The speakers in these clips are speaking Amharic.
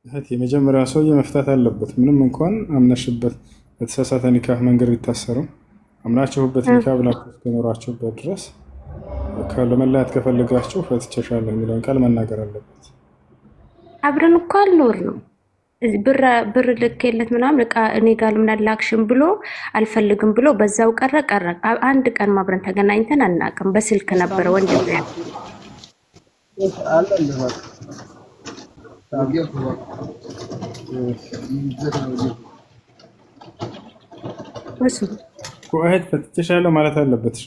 እህት የመጀመሪያ ሰውዬ መፍታት አለበት። ምንም እንኳን አምነሽበት በተሳሳተ ኒካህ መንገድ ቢታሰሩም አምናችሁበት ኒካህ ብላችሁ እስከኖራችሁበት ድረስ ለመለያየት ከፈለጋችሁ ፈትቼሻለሁ የሚለውን ቃል መናገር አለበት። አብረን እኮ አልኖርንም። ብር ልኬለት ምናምን እቃ እኔ ጋር ምን አላክሽም ብሎ አልፈልግም ብሎ በዛው ቀረ። አንድ ቀን አብረን ተገናኝተን አናውቅም። በስልክ ነበረ ወንድም ያ እህት ፈትቼሻለሁ ማለት አለበት። እሺ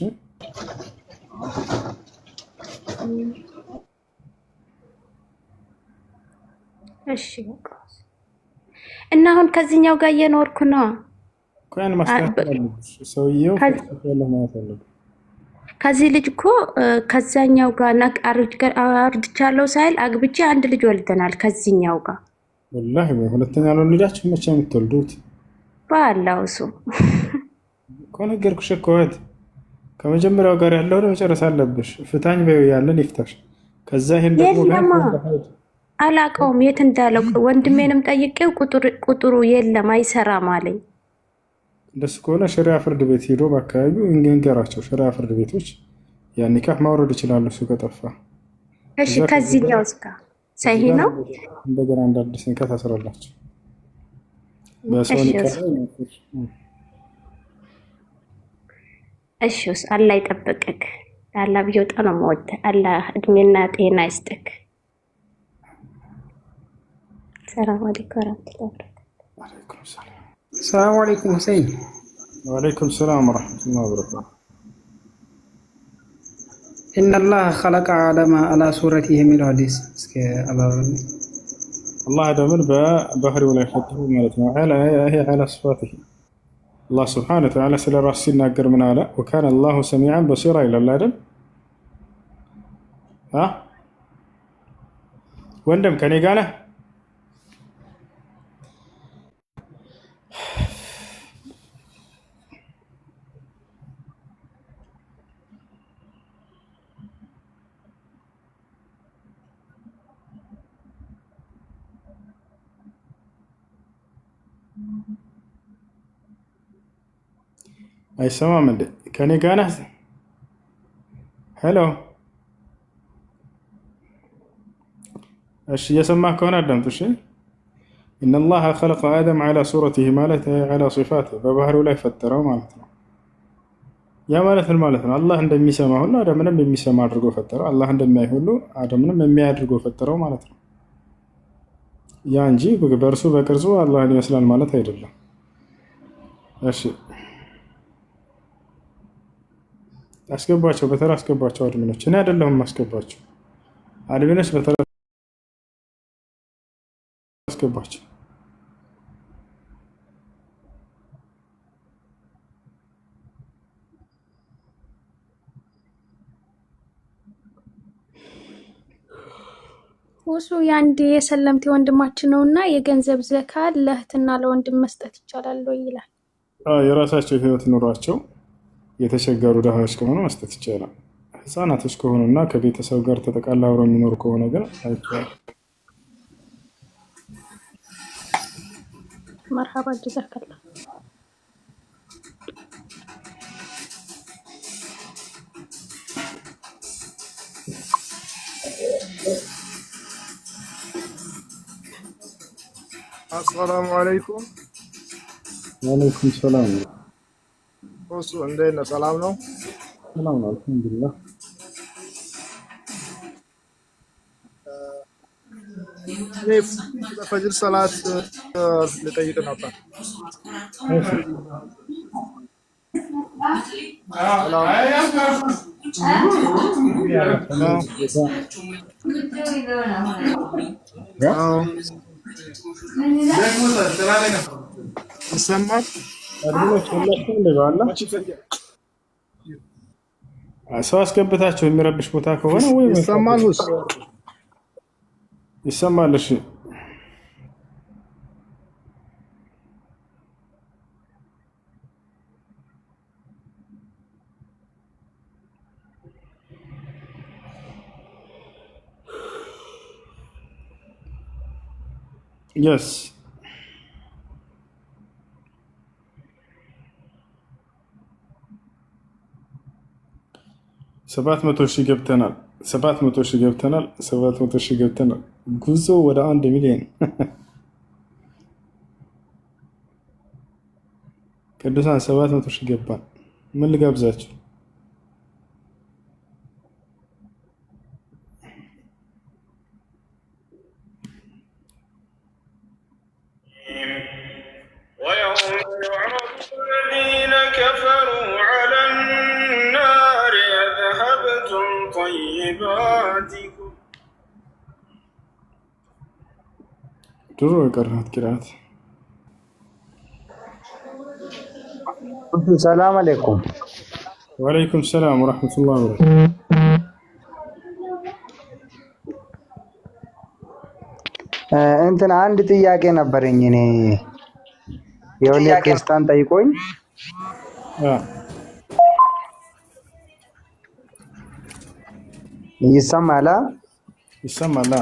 እሺ በቃ እና አሁን ከዚህኛው ጋር እየኖርኩ ነው። ቆያን ማስተካከል አለብሽ። ሰውየው ፈትቼሻለሁ ማለት አለበት። ከዚህ ልጅ እኮ ከዛኛው ጋር አርድቻለሁ ሳይል አግብቼ አንድ ልጅ ወልደናል። ከዚህኛው ጋር ወላሂ ሁለተኛ ነው ልጃችሁ። መቼ የምትወልዱት? ባላው እሱ እኮ ነገርኩሽ እኮ እህት፣ ከመጀመሪያው ጋር ያለውን መጨረስ አለብሽ። ፍታኝ በይው ያለን ይፍታሽ። ከዛ ይሄን ደግሞ አላውቀውም የት እንዳለ። ወንድሜንም ጠይቄው ቁጥሩ የለም አይሰራም አለኝ። እንደሱ ከሆነ ሸሪያ ፍርድ ቤት ሄዶ በአካባቢው እንገራቸው። ሸሪያ ፍርድ ቤቶች ያን ኒካህ ማውረድ ይችላሉ እሱ ከጠፋ። እሺ ከዚህኛው እስከ ሰሂ ነው። እንደገና እንደ አዲስ ኒካህ ታስራላችሁ በሰው ኒካህ። እሺ አላህ ይጠብቅክ። አላህ ቢወጣ ነው ሞት። አላህ እድሜና ጤና ይስጥክ። ሰላም አለይኩም ወራህመቱላሂ ወበረካቱህ። السلام عليكم حسين. وعليكم السلام ورحمة الله وبركاته. إن الله خلق آدم على صورته من الحديث. الله هذا من بحر ولا يفتح مالتنا هي على صفاته. الله سبحانه وتعالى سل راسنا قر من على وكان الله سميعا بصيرا إلى الله. ها وندم كان يقاله አይሰማም እንዴ? ከኔ ጋር ነህ? ሄሎ እሺ፣ እየሰማህ ከሆነ አዳምጡ። እሺ إن الله خلق آدم على صورته ማለት على صفاته በባህሪው ላይ ፈጠረው ማለት ነው። ያ ማለት ምን ማለት ነው? አላህ እንደሚሰማ ሁሉ አዳምንም የሚሰማ አድርጎ ፈጠረው። አላህ እንደሚያይ ሁሉ አዳምንም የሚያይ አድርጎ ፈጠረው ማለት ነው። ያ እንጂ በእርሱ በቅርጹ አላህን ይመስላል ማለት አይደለም። እሺ አስገባቸው፣ በተራ አስገባቸው። አድሚኖች እኔ አይደለሁም አስገባቸው። አድሚኖች በተራ አስገባቸው። ውሱ የአንድ የሰለምቴ ወንድማችን ነውና የገንዘብ ዘካ ለእህትና ለወንድም መስጠት ይቻላል ወይ ይላል። የራሳቸው ህይወት ኑሯቸው የተቸገሩ ድሃዎች ከሆኑ መስጠት ይቻላል። ህፃናቶች ከሆኑና ከቤተሰብ ጋር ተጠቃላ አብረው የሚኖሩ ከሆነ ግን አይቻልም። መርሐባ ጀዛከላ። አሰላሙ አለይኩም። ወአለይኩም ሰላም። እሱ እንዴት ነህ? ሰላም ነው? ሰላም ነው አልሐምዱሊላህ። ፈጅር ሰላት ልጠይቅ ነበር። ይሰማል? ሰው አስገብታቸው የሚረብሽ ቦታ ከሆነ ወይ ይሰማል? ይሰማል? እሺ የስ 700,000 ገብተናል። 700,000 ገብተናል። ጉዞ ወደ 1 ሚሊዮን። ቅዱሳን 700,000 ገባን። ምን ልጋብዛችሁ? ويوم يعرض الذين كفروا على النار أذهبتم طيباتكم ድሮ የቀረናት ቂራት ሰላም አለይኩም። ወአለይኩም ሰላም ወራህመቱላሂ ወበረካቱ። እንትን አንድ ጥያቄ ነበረኝ። እኔ የሆነ ክርስቲያን ጠይቆኝ ይሰማል? ይሰማል።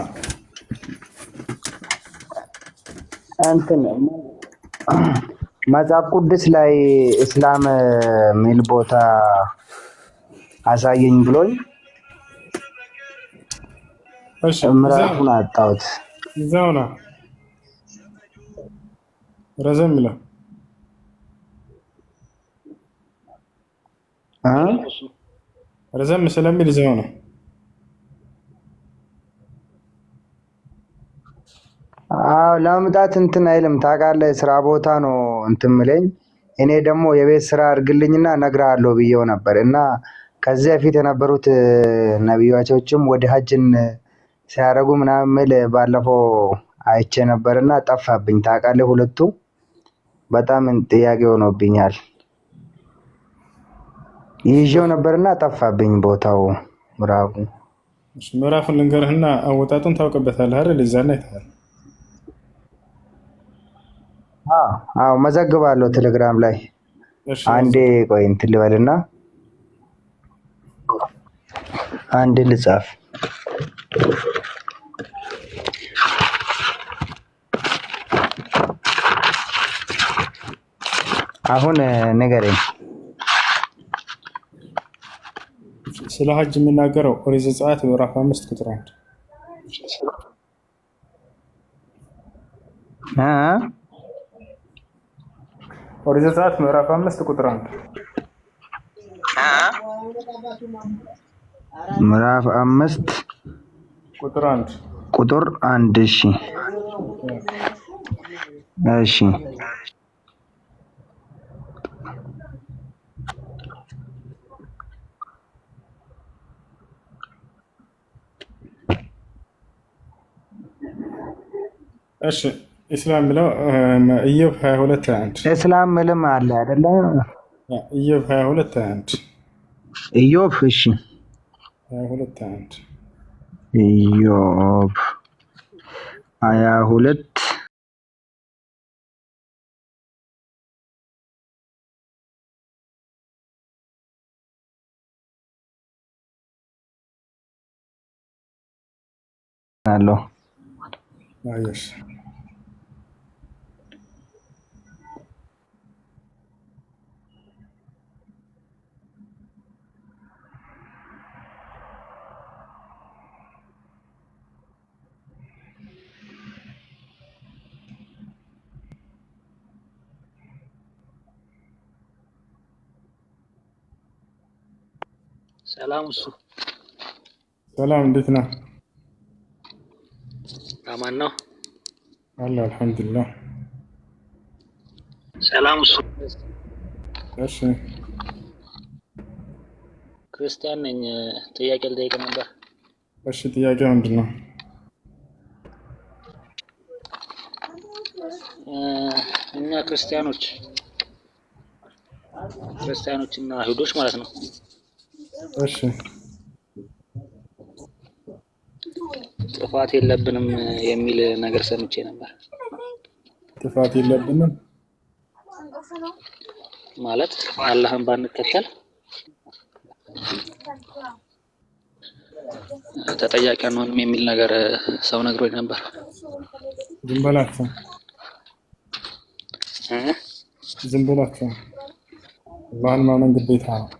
እንትን መጽሐፍ ቅዱስ ላይ እስላም ሚል ቦታ አሳየኝ ብሎኝ ምዕራፉን አጣሁት። እዛው ነው ረዘም ይላል። ረዘም ስለሚል እዛው ነው። ለመምጣት እንትን አይልም ታውቃለህ። ስራ ቦታ ነው እንትን ምለኝ። እኔ ደግሞ የቤት ስራ አድርግልኝና እነግርሃለሁ ብዬው ነበር እና ከዚህ በፊት የነበሩት ነቢያቶችም ወደ ሀጅን ሲያደርጉ ምናምን ባለፈው አይቼ ነበርና ጠፋብኝ። ታውቃለህ ሁለቱ በጣም ጥያቄ ሆኖብኛል። ይዤው ነበርና ጠፋብኝ ቦታው ምዕራፉ። ምዕራፉን ልንገርህና አወጣጡን ታውቅበታለህ አይደል? እዛና ይታል። አዎ መዘግባለሁ ቴሌግራም ላይ። አንዴ ቆይ እንትን ልበልና አንዴ ልጻፍ። አሁን ንገረኝ። ስለ ሀጅ የሚናገረው ኦሪት ዘጸአት ምዕራፍ 5 ቁጥር 1 ኦሪት ዘጸአት ምዕራፍ 5 ቁጥር 1 ምዕራፍ 5 ቁጥር 1 ቁጥር 1 እሺ እሺ እሺ ኢስላም ብለው ኢዮብ 22:21 እስላም ምልም አለ አይደለ? ኢዮብ 22:21 ኢዮብ እሺ 22:21 ኢዮብ 22 አለው። አይሽ ሰላም እሱ ሰላም፣ እንዴት ነህ? አማን ነው አለ አልሐምዱሊላህ። ሰላም እሱ እሺ ክርስቲያን ነኝ። ጥያቄ ልጠይቅ ነበር። እሺ ጥያቄ ምንድን ነው? እኛ ክርስቲያኖች እና አይሁዶች ማለት ነው። እሺ ጥፋት የለብንም የሚል ነገር ሰምቼ ነበር። ጥፋት የለብንም ማለት አላህን ባንከተል ተጠያቂ አንሆንም የሚል ነገር ሰው ነግሮኝ ነበር። ዝም በላቸው ዝም በላቸው። አላህን ማመን ግዴታ ነው።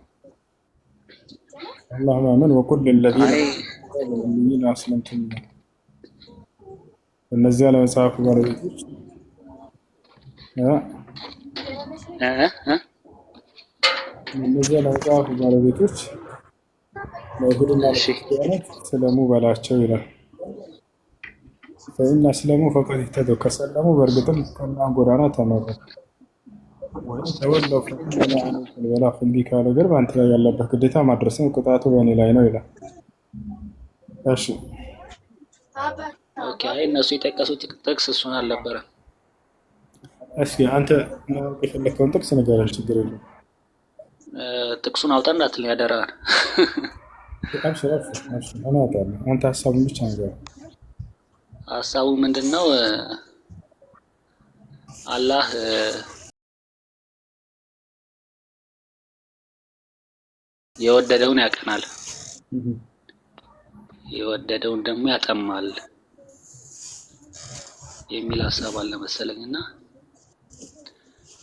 አላህ ማመን ወቁል ለለዚነ አስለምቱም እነዚያ ለመጽሐፉ ባለቤቶች እነዚያ ለመጽሐፉ ባለቤቶች ለይሁድና ለክርስቲያኖች ስለሙ በላቸው ይላል። ፈኢን አስለሙ ፈቀድ ኢህተደው ከሰለሙ በእርግጥም ቀናን ጎዳና ተመሩ። ወይም ተወለው ፈኢነማ ዐለይከል በላግ እንዲህ ካለ ግን በአንተ ላይ ያለበት ግዴታ ማድረስ ነው፣ ቅጣቱ በእኔ ላይ ነው ይላል። እሺ ኦኬ። አይ እነሱ የጠቀሱት ጥቅስ እሱን አልነበረም። እስኪ አንተ ማወቅ የፈለከውን ጥቅስ ንገረኝ፣ ችግር የለም። ጥቅሱን አውጣ እንዳትል ያደራል። በጣም ሽራፍ እሺ፣ እኔ አውጣለሁ። አንተ ሀሳቡን ብቻ ንገረኝ። ሀሳቡ ምንድነው? አላህ የወደደውን ያቀናል፣ የወደደውን ደግሞ ያጠማል የሚል ሀሳብ አለ መሰለኝና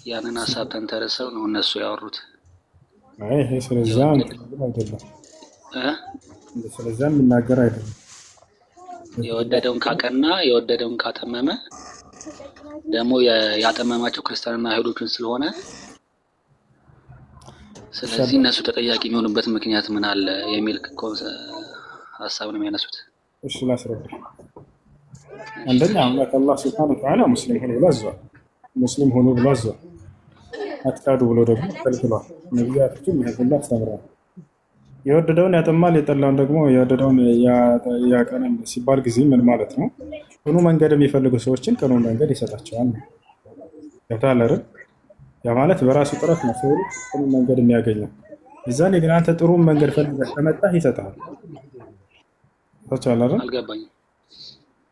ያንን ሀሳብ ተንተርሰው ነው እነሱ ያወሩት። አይ ይሄ ስለዛ አይደለም ስለዛ የሚናገር አይደለም። የወደደውን ካቀና የወደደውን ካጠመመ ደግሞ ያጠመማቸው ክርስቲያንና አይሁዶችን ስለሆነ ስለዚህ እነሱ ተጠያቂ የሚሆኑበት ምክንያት ምን አለ የሚል ሀሳብ ነው የሚያነሱት። እሺ ላስረዳ። አንደኛ አምላክ አላህ ሱብሓነሁ ወተዓላ ሙስሊም ሆኖ ብሎ አዟል። ሙስሊም ሆኖ ብሎ አዟል። አትካዱ ብሎ ደግሞ ከልክሏል። ነቢያቶችም ይሄን አስተምረዋል። የወደደውን ያጠማል፣ የጠላውን ደግሞ የወደደውን ያቀናል ሲባል ጊዜ ምን ማለት ነው? ቅኑ መንገድ የሚፈልጉ ሰዎችን ቅኑ መንገድ ይሰጣቸዋል ነው። ገብቶሃል አይደል? ያ ማለት በራሱ ጥረት ነው ሰው ቅኑ መንገድ የሚያገኘው። እዛኔ ግን አንተ ጥሩ መንገድ ፈልገህ ከመጣህ ይሰጣል። ተቻለ አይደል? አልገባኝም።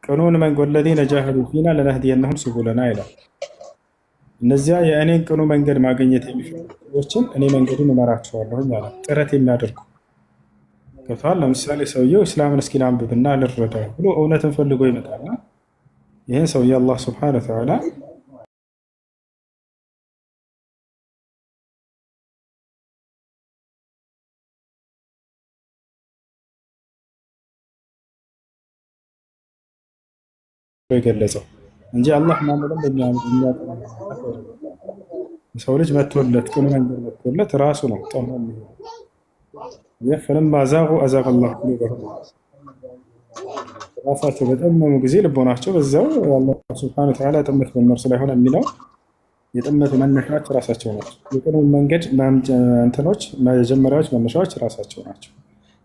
ቅኑን መንገድ ወለዲነ ጃሃዱ ፊና ለነህዲየነሁም ሱቡለና ይላል። እነዚያ የእኔን ቅኑ መንገድ ማግኘት የሚፈልጉ ሰዎችን እኔ መንገዱን እመራቸዋለሁ ማለት ጥረት የሚያደርጉ ገብቶሃል። ለምሳሌ ሰውየው እስላምን እስኪ ላንብብና ልረዳ ብሎ እውነትን ፈልጎ ይመጣልና ይህን ሰውዬ አላህ ሱብሓነሁ ወተዓላ የገለጸው እንጂ አላህ ማንንም የሚያውቅ ሰው ልጅ መጥቶለት ቅኑ መንገድ መጥቶለት ራሱ ነው ጠማም ፈለማ ዛጉ አዛገ አላሁ ቁሉበሁም ራሳቸው በጠመሙ ጊዜ ልቦናቸው በዛው አላህ ሱብሓነሁ ወተዓላ ጥመት በእነርሱ ላይ ሆነ የሚለው የጥመቱ መነሻዎች ራሳቸው ናቸው። የቅኑ መንገድ እንትኖች መጀመሪያዎች መነሻዎች ራሳቸው ናቸው።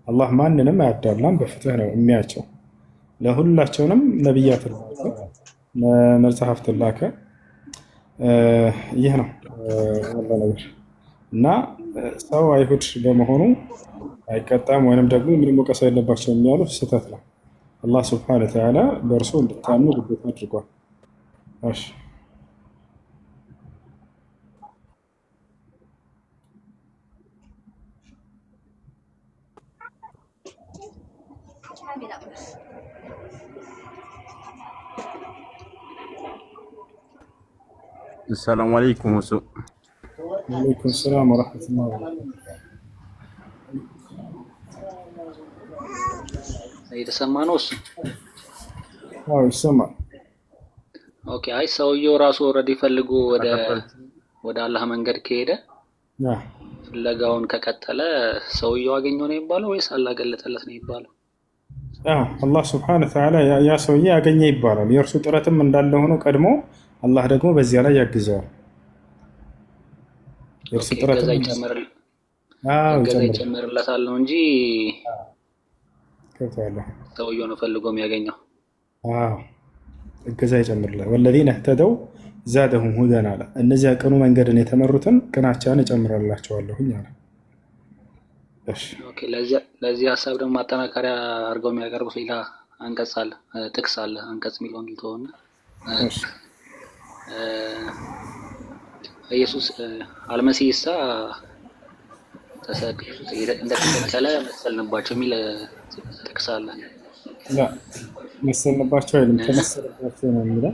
አላህ ማንንም አያዳላም፣ በፍትህ ነው የሚያቸው። ለሁላቸውንም ነብያት መጽሐፍት ላከ። ይህ ነው ያለው ነገር እና ሰው አይሁድ በመሆኑ አይቀጣም ወይንም ደግሞ ምንም ወቀሳ የለባቸው የሚያሉ ስህተት ነው። አላህ ሱብሓነሁ ወተዓላ በእርሱ እንድታምኑ ግዴታ አድርጓል። እሺ السلام عليكم وسو. وعليكم السلام ورحمة الله وبركاته. እየተሰማ ነው እሱ? አዎ ይሰማል። ኦኬ። አይ ሰውየው ራሱ ኦልሬዲ ፈልጎ ወደ አላህ መንገድ ከሄደ ፍለጋውን ከቀጠለ ሰውየው አገኘው ነው የሚባለው ወይስ አላህ ገለጠለት ነው የሚባለው? አላህ ሱብሓነሁ ወተዓላ ያ ሰውዬ አገኘ ይባላል። የእርሱ ጥረትም እንዳለ ሆኖ ቀድሞ አላህ ደግሞ በዚያ ላይ ያግዘዋል። የእርሱ ጥረት ይጨምርለታል ነው እንጂ ሰውየው ነው ፈልጎ የሚያገኘው። እገዛ ይጨምርላል። ወለዚነ እህተደው ዛደሁም ሁደን አለ። እነዚያ ቅኑ መንገድን የተመሩትን ቅናቻን እጨምርላቸዋለሁኝ አለ። ኦኬ። ለዚህ ሀሳብ ደግሞ ማጠናከሪያ አድርገው የሚያቀርቡት ሌላ አንቀጽ አለ፣ ጥቅስ አለ። አንቀጽ የሚለውን ልተውና ኢየሱስ አልመሲህ ኢሳ እንደተሰቀለ መሰልንባቸው የሚል ጥቅስ አለ? ላ መሰለባቸው አይልም ተመሰለባቸው ነው የሚለው።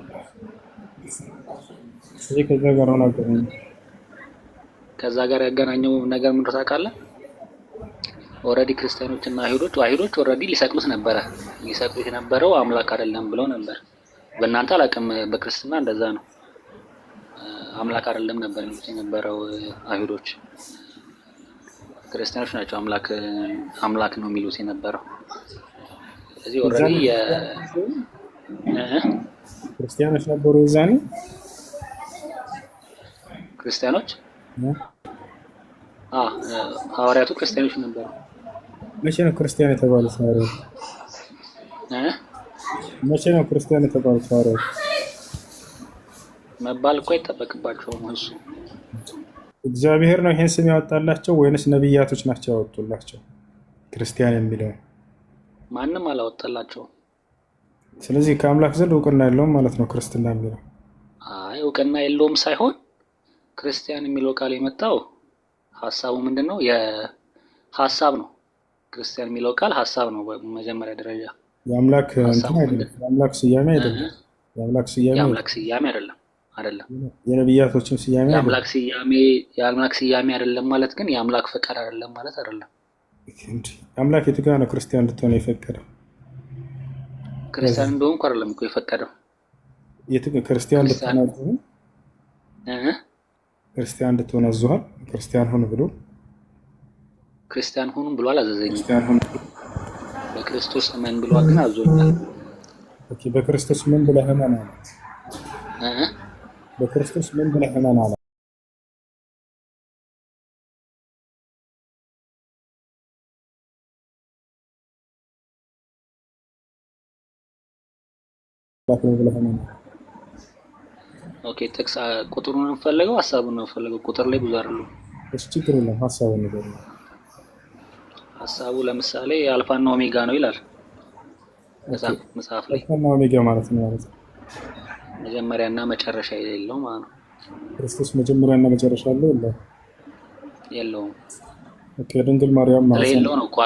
ስለዚህ ከዛ ጋር ነው አገናኝ ከዛ ጋር ያገናኘው ነገር ምን ታውቃለህ? ኦልሬዲ ክርስቲያኖች እና አይሁዶች ኦልሬዲ ሊሰቅሉት ነበረ። ሊሰቅሉት የነበረው አምላክ አይደለም ብለው ነበር። በእናንተ አላውቅም፣ በክርስትና እንደዛ ነው። አምላክ አይደለም ነበር የሚሉት የነበረው አይሁዶች። ክርስቲያኖች ናቸው አምላክ ነው የሚሉት የነበረው። ስለዚህ ኦልሬዲ ክርስቲያኖች ነበሩ የዛኔ ክርስቲያኖች ሐዋርያቱ ክርስቲያኖች ነበሩ። መቼ ነው ክርስቲያን የተባሉት ሐዋርያት? መቼ ነው ክርስቲያን የተባሉት ሐዋርያት? መባል እኮ አይጠበቅባቸውም። እሱ እግዚአብሔር ነው ይሄን ስም ያወጣላቸው ወይንስ ነብያቶች ናቸው ያወጡላቸው? ክርስቲያን የሚለው ማንም አላወጣላቸውም። ስለዚህ ከአምላክ ዘንድ እውቅና የለውም ማለት ነው ክርስትና የሚለው። አይ እውቅና የለውም ሳይሆን ክርስቲያን የሚለው ቃል የመጣው ሐሳቡ ምንድነው? የሐሳብ ነው። ክርስቲያን የሚለው ቃል ሐሳብ ነው በመጀመሪያ ደረጃ። የአምላክ እንትን አይደለም። የአምላክ ስያሜ አይደለም። የአምላክ ስያሜ አይደለም። የነብያቶችም ስያሜ የአምላክ ስያሜ አይደለም ማለት ግን የአምላክ ፈቃድ አይደለም ማለት አይደለም። አምላክ የቱ ጋር ነው ክርስቲያን እንድትሆን የፈቀደው? ክርስቲያን እንደሆንኩ አይደለም እኮ የፈቀደው። የቱ ክርስቲያን እንድትሆን አዘዘ? ክርስቲያን እንድትሆን አዘዋል? ክርስቲያን ሁን ብሎ ክርስቲያን ሁኑ ብሎ አላዘዘኝም። በክርስቶስ እመን ብሎ ግን አዞኛል። ኦኬ፣ በክርስቶስ ምን ብለህ እመን አለ? በክርስቶስ ምን ብለህ እመን አለ? ኦኬ፣ ጥቅስ ቁጥሩን ነው የምፈልገው ሐሳቡን ነው የምፈልገው? ቁጥር ላይ ብዙ አይደለም። እሺ፣ ችግር የለም። ሐሳቡን ነገር ነው። ሐሳቡ ለምሳሌ አልፋና ኦሜጋ ነው ይላል መጽሐፍ ላይ። አልፋና ኦሜጋ ማለት ነው መጀመሪያና መጨረሻ የሌለው ማለት ነው። ክርስቶስ መጀመሪያና መጨረሻ አለው የለውም? ኦኬ፣ ድንግል ማርያም ማለት ስለሌለው ነው እኮ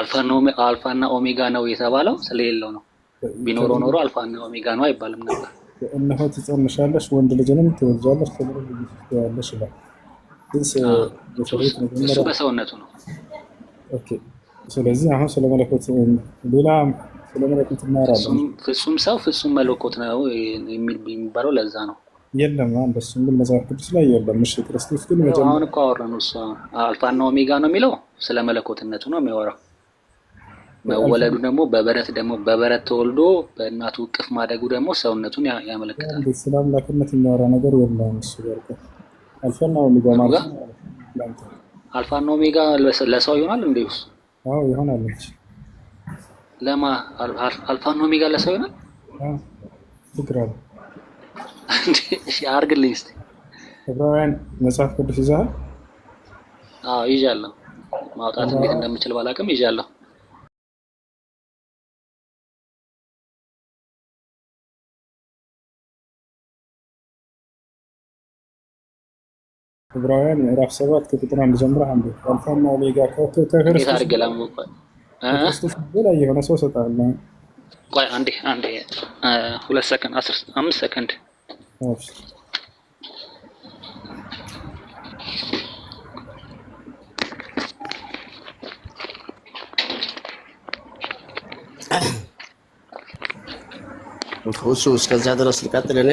አልፋና ኦሜጋ ነው የተባለው። ስለሌለው ነው። ቢኖረው ኖሮ አልፋና ኦሜጋ ነው አይባልም ነበር። እነሆ ትጸንሻለሽ፣ ወንድ ልጅንም ትወልጃለሽ፣ ክብርን ትወልጃለሽ ይላል። እሱ በሰውነቱ ነው። ኦኬ፣ ስለዚህ አሁን ስለ መለኮት ሌላ ስለ መለኮት እናወራለን። ፍጹም ሰው ፍጹም መለኮት ነው የሚባለው ለዛ ነው። የለም እንደሱ ግን መጽሐፍ ቅዱስ ላይ የለም። እሺ፣ ክርስቶስ ግን አሁን እኮ አወራን። እሱ አልፋና ኦሜጋ ነው የሚለው ስለ መለኮትነቱ ነው የሚያወራው። መወለዱ ደግሞ በበረት ተወልዶ በእናቱ እቅፍ ማደጉ ደግሞ ሰውነቱን ያመለክታል። ስለ አምላክነት የሚያወራ ነገር የለም። እሱ ጋር አልፋና ኦሜጋ ማለት አልፋና ኦሜጋ ለሰው ይሆናል እንዴ? እሱ አዎ ይሆናል። ለማ አልፋና ኦሜጋ ለሰው ይሆናል? ችግር አለ እንዴ? እሺ አርግልኝ እስቲ። ዕብራውያን መጽሐፍ ቅዱስ ይዘሃል? አዎ ይዣለሁ። ማውጣት እንዴት እንደምችል ባላውቅም ይዣለሁ። ዕብራውያን ምዕራፍ 7 ከቁጥር 1 ጀምሮ አንዱ አልፋና ኦሜጋ ከክርስቶስ በላይ የሆነ ሰው እሰጥሃለሁ። ቆይ አንዴ 2 ሰከንድ 5 ሰከንድ። እሱ እስከዚያ ድረስ ልቀጥል እኔ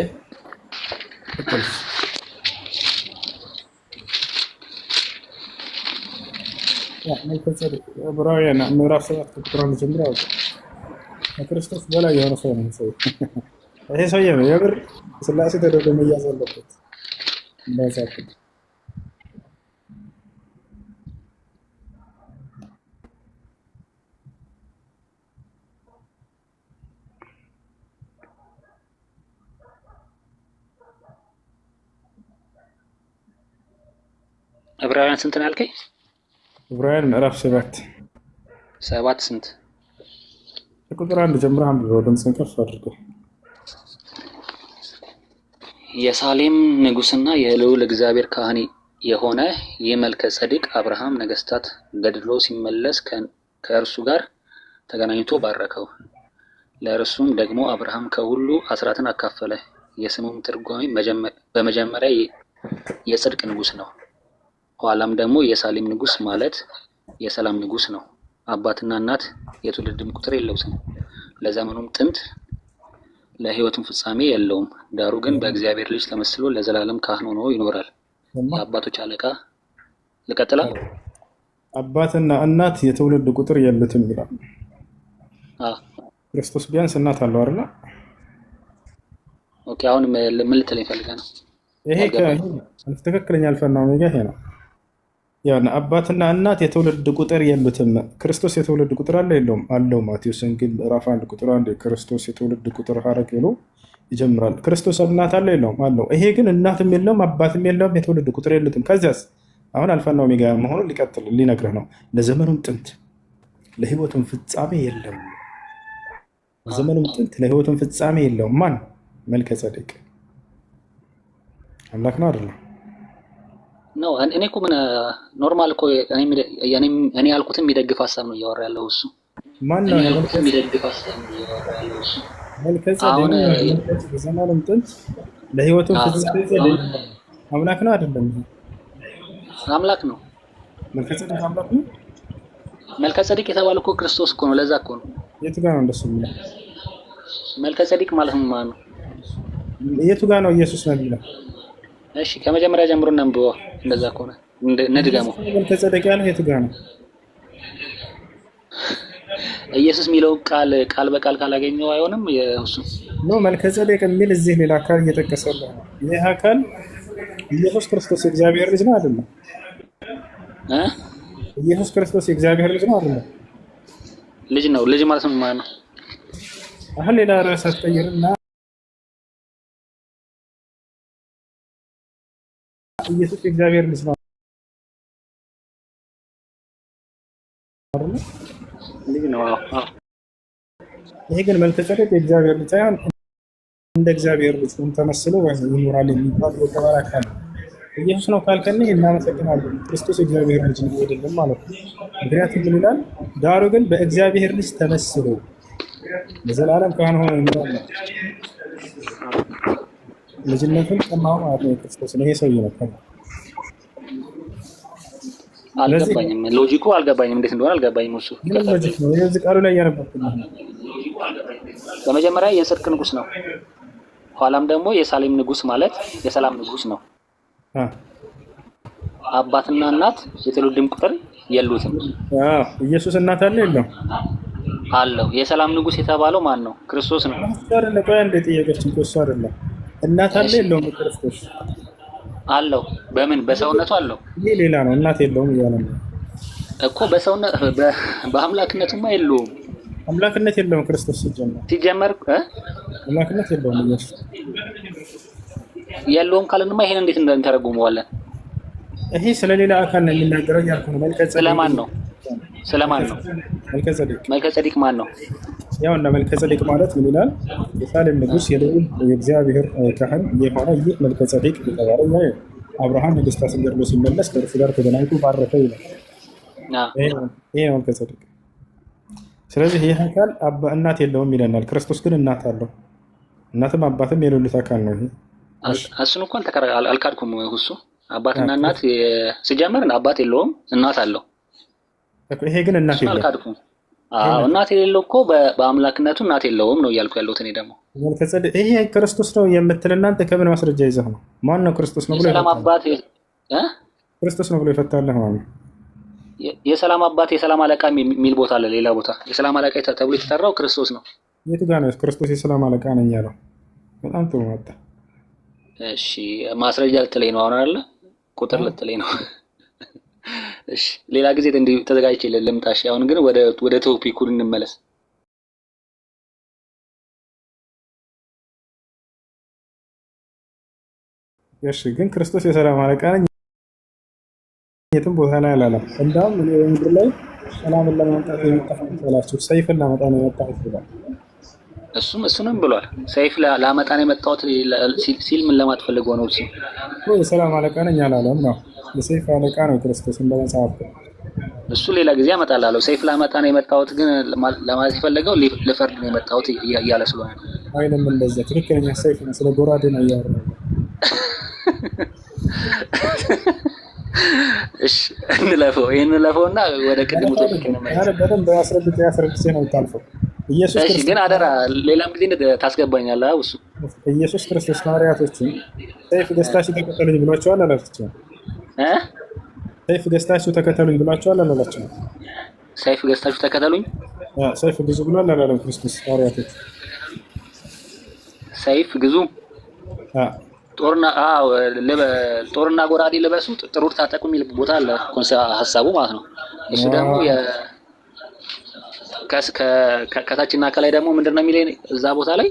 ዕብራውያን ምዕራፍ 7 ከቁጥር 1 ጀምሮ ከክርስቶስ በላይ የሆነ ሰው ነው። ይሄ ሰውዬ ነው የምር ስላሴ ተደርጎ መያዝ አለበት። እንዳይሳቅቅ ዕብራውያን ስንት ነው ያልከኝ? ዕብራውያን ምዕራፍ 7 ስንት? ከቁጥር 1 ጀምሮ አንብበው፣ ድምፅን ከፍ አድርገው። የሳሌም ንጉሥና የልዑል እግዚአብሔር ካህን የሆነ ይህ መልከ ጸዲቅ አብርሃም ነገሥታት ገድሎ ሲመለስ ከእርሱ ጋር ተገናኝቶ ባረከው። ለእርሱም ደግሞ አብርሃም ከሁሉ አስራትን አካፈለ። የስሙም ትርጓሜ በመጀመሪያ የጽድቅ ንጉሥ ነው፣ ኋላም ደግሞ የሳሌም ንጉሥ ማለት የሰላም ንጉሥ ነው። አባትና እናት የትውልድም ቁጥር የለውም፣ ለዘመኑም ጥንት ለሕይወቱም ፍጻሜ የለውም። ዳሩ ግን በእግዚአብሔር ልጅ ተመስሎ ለዘላለም ካህን ሆኖ ይኖራል። የአባቶች አለቃ። ልቀጥላ። አባትና እናት የትውልድ ቁጥር የሉትም ይላል። ክርስቶስ ቢያንስ እናት አለው አይደል? ኦኬ። አሁን ምን ልትለኝ ፈልገህ ነው? ይሄ ትክክለኛ አልፈና ኦሜጋ ይሄ ነው። ያው አባትና እናት የትውልድ ቁጥር የሉትም። ክርስቶስ የትውልድ ቁጥር አለ የለውም? አለው። ማቴዎስ ወንጌል ምዕራፍ 1 ቁጥር 1 ክርስቶስ የትውልድ ቁጥር ሐረግ ብሎ ይጀምራል። ክርስቶስ እናት አለ የለውም? አለው። ይሄ ግን እናትም የለውም አባትም የለውም የትውልድ ቁጥር የሉትም። ከዚያስ አሁን አልፋና ኦሜጋ መሆኑን ሊቀጥል ሊነግርህ ነው። ለዘመኑም ጥንት ለሕይወቱም ፍጻሜ የለም። ለዘመኑም ጥንት ለሕይወቱም ፍጻሜ የለውም። ማን? መልከ ጸዴቅ አምላክ ነው አይደለም? ነው። እኔ እኮ ምን ኖርማል እኮ እኔ ያልኩትን የሚደግፍ ሀሳብ ነው እያወራ ያለው እሱ። ማን ነው ያልኩትን የሚደግፍ ሀሳብ ነው እያወራ ያለው እሱ። መልከ ጸዴቅ ለዘመኑም ጥንት ለሕይወቱም ፍጻሜ አምላክ ነው አይደለም? አምላክ ነው። መልከ ጸዴቅ አምላክ ነው። መልከ ጸዴቅ የተባለው እኮ ክርስቶስ እኮ ነው። ለዛ እኮ ነው። የቱ ጋር ነው እንደሱ የሚለው? መልከ ጸዴቅ ማለት ምን ማለት ነው? የቱ ጋር ነው ኢየሱስ ነው የሚለው? እሺ ከመጀመሪያ ጀምሮ እናንብበው። እንደዛ ከሆነ እንድገመው። መልከ ጸዴቅ ያለው የቱ ጋር ነው? ኢየሱስ የሚለው ቃል በቃል ካላገኘው አይሆንም። እሱ ነው መልከ ጸዴቅ የሚል እዚህ ሌላ አካል እየጠቀሰልህ ነው። ይህ አካል ኢየሱስ ክርስቶስ የእግዚአብሔር ልጅ ነው አይደለም? ኢየሱስ ክርስቶስ የእግዚአብሔር ልጅ ነው አይደለም? ልጅ ነው። ልጅ ማለት ምን ማለት ነው? አሁን ሌላ ርዕስ አትቀይርና ኢየሱስ የእግዚአብሔር ልጅ ነው አይደል? ልጅ ነው። ይሄ ግን መልከ ጸዴቅ የእግዚአብሔር ልጅ ሳይሆን እንደ እግዚአብሔር ልጅ ተመስሎ ይኖራል የሚባል የተባለ አካል ነው። ኢየሱስ ነው ካልከን እናመሰግናለን። ክርስቶስ የእግዚአብሔር ልጅ ነው አይደለም ማለት ነው። ምክንያቱም ምን ይላል? ዳሩ ግን በእግዚአብሔር ልጅ ተመስሎ ለዘላለም ካህን ሆኖ ይኖራል። ልጅነቱን ቀማው ማለት ነው። ክርስቶስ ነው። ይሄ ሰውዬ ነው። አልገባኝም። ሎጂኩ አልገባኝም። እንዴት እንደሆነ አልገባኝም። እሱ ሎጂክ ነው። የዚህ ቃሉ ላይ ያነበብኩት ነው። በመጀመሪያ የጽድቅ ንጉሥ ነው፣ ኋላም ደግሞ የሳሌም ንጉሥ ማለት የሰላም ንጉሥ ነው። አባትና እናት የትውልድም ቁጥር የሉትም። ኢየሱስ እናት አለ የለው? አለው። የሰላም ንጉሥ የተባለው ማን ነው? ክርስቶስ ነው አይደል? ቆይ አንዴ ጥያቄችን እሱ አይደለም። እናት አለ የለውም? ክርስቶስ አለው። በምን? በሰውነቱ አለው። ይሄ ሌላ ነው። እናት የለውም እያለ ነው እኮ። በሰውነት በአምላክነቱማ የለውም። አምላክነት የለውም ክርስቶስ ሲጀመር አምላክነት የለውም። ኢየሱስ የለውም ካለንማ ይሄን እንዴት እንተረጉመዋለን? ይሄ ስለሌላ አካል ነው የሚናገረው ያልኩ ነው። መልከ ጸዴቅ ስለማን ነው? ስለማን ነው? መልከ ጸዴቅ ማን ነው? ያው እና መልከ ጸዴቅ ማለት ምን ይላል? የሳሌም ንጉሥ የልዑል የእግዚአብሔር ካህን የሆነ ይህ መልከ ጸዴቅ የተባለ አብርሃም ነገሥታትን ገድሎ ሲመለስ ከእርሱ ጋር ተገናኝቶ ባረከ ይላል። ይሄ መልከ ጸዴቅ። ስለዚህ ይህ አካል እናት የለውም ይለናል። ክርስቶስ ግን እናት አለው። እናትም አባትም የሌሉት አካል ነው። ይሄ እሱን እንኳን አልካድኩም። እሱ አባትና እናት ሲጀመር አባት የለውም፣ እናት አለው። ይሄ ግን እናት የለውም። አልካድኩም። እናት የሌለው እኮ በአምላክነቱ እናት የለውም ነው እያልኩ ያለሁት እኔ ደግሞ። ይሄ ክርስቶስ ነው የምትል እናንተ ከምን ማስረጃ ይዘህ ነው? ማን ነው ክርስቶስ ነው ብሎ የሰላም አባት ክርስቶስ ነው ብሎ ይፈታልህ ማለት ነው? የሰላም አባት የሰላም አለቃ የሚል ቦታ አለ። ሌላ ቦታ የሰላም አለቃ ተብሎ የተጠራው ክርስቶስ ነው። የቱ ጋር ነው ክርስቶስ የሰላም አለቃ ነኝ ያለው? በጣም ጥሩ መጣ። እሺ ማስረጃ ልትለኝ ነው አሁን አይደለ? ቁጥር ልትለኝ ነው። እሺ ሌላ ጊዜ እንዲህ ተዘጋጅቼ ልምጣ። እሺ አሁን ግን ወደ ቶፒኩ እንመለስ። እሺ ግን ክርስቶስ የሰላም አለቃ ነኝ የትም ቦታ ላይ አላለም። እንዳውም እኔ በምድር ላይ ሰላምን ለማምጣት የመጣሁት ብላችሁ ሰይፍን ላመጣ ነው የመጣሁት ብሏል። እሱንም ብሏል። ሰይፍ ላመጣ ነው የመጣሁት ሲል ምን ለማለት ፈልገው ነው? የሰላም አለቃ ነኝ አላለም ነው። የሰይፍ አለቃ ነው ክርስቶስ እንደ መጽሐፍ። እሱ ሌላ ጊዜ አመጣላለሁ። ሰይፍ ላመጣ ነው የመጣሁት፣ ግን ለማለት የፈለገው ልፈርድ ነው የመጣሁት እያለ ስለሆነ ነው። አይንም እንደዛ ትክክለኛ ሰይፍ ነው። ስለ ጎራዴ ነው እያወራሁ። እሺ እንለፈውና ወደ ቅድሙ ቶፒክ እንመለስ። በደንብ አስረድቼ ነው የምታልፈው። ኢየሱስ ክርስቶስ ግን አደራ ሌላም ጊዜ ታስገባኛለህ። እሱ ኢየሱስ ክርስቶስ ሐዋርያቶችን ሰይፍ ገዝታችሁ ተከተሉኝ ብሏቸዋል አላላቸውም? ሰይፍ ገዝታችሁ ተከተሉኝ ብሏቸዋል አላላቸውም? ሰይፍ ገዝታችሁ ተከተሉኝ ሰይፍ ግዙ ብሏል አላለም ክርስቶስ ሐዋርያቶች? ሰይፍ ግዙ ጦርና ጎራዴ ልበሱ፣ ጥሩር ታጠቁ የሚል ቦታ አለ ሀሳቡ ማለት ነው። እሱ ደግሞ ከታችና ከላይ ደግሞ ምንድነው የሚለኝ እዛ ቦታ ላይ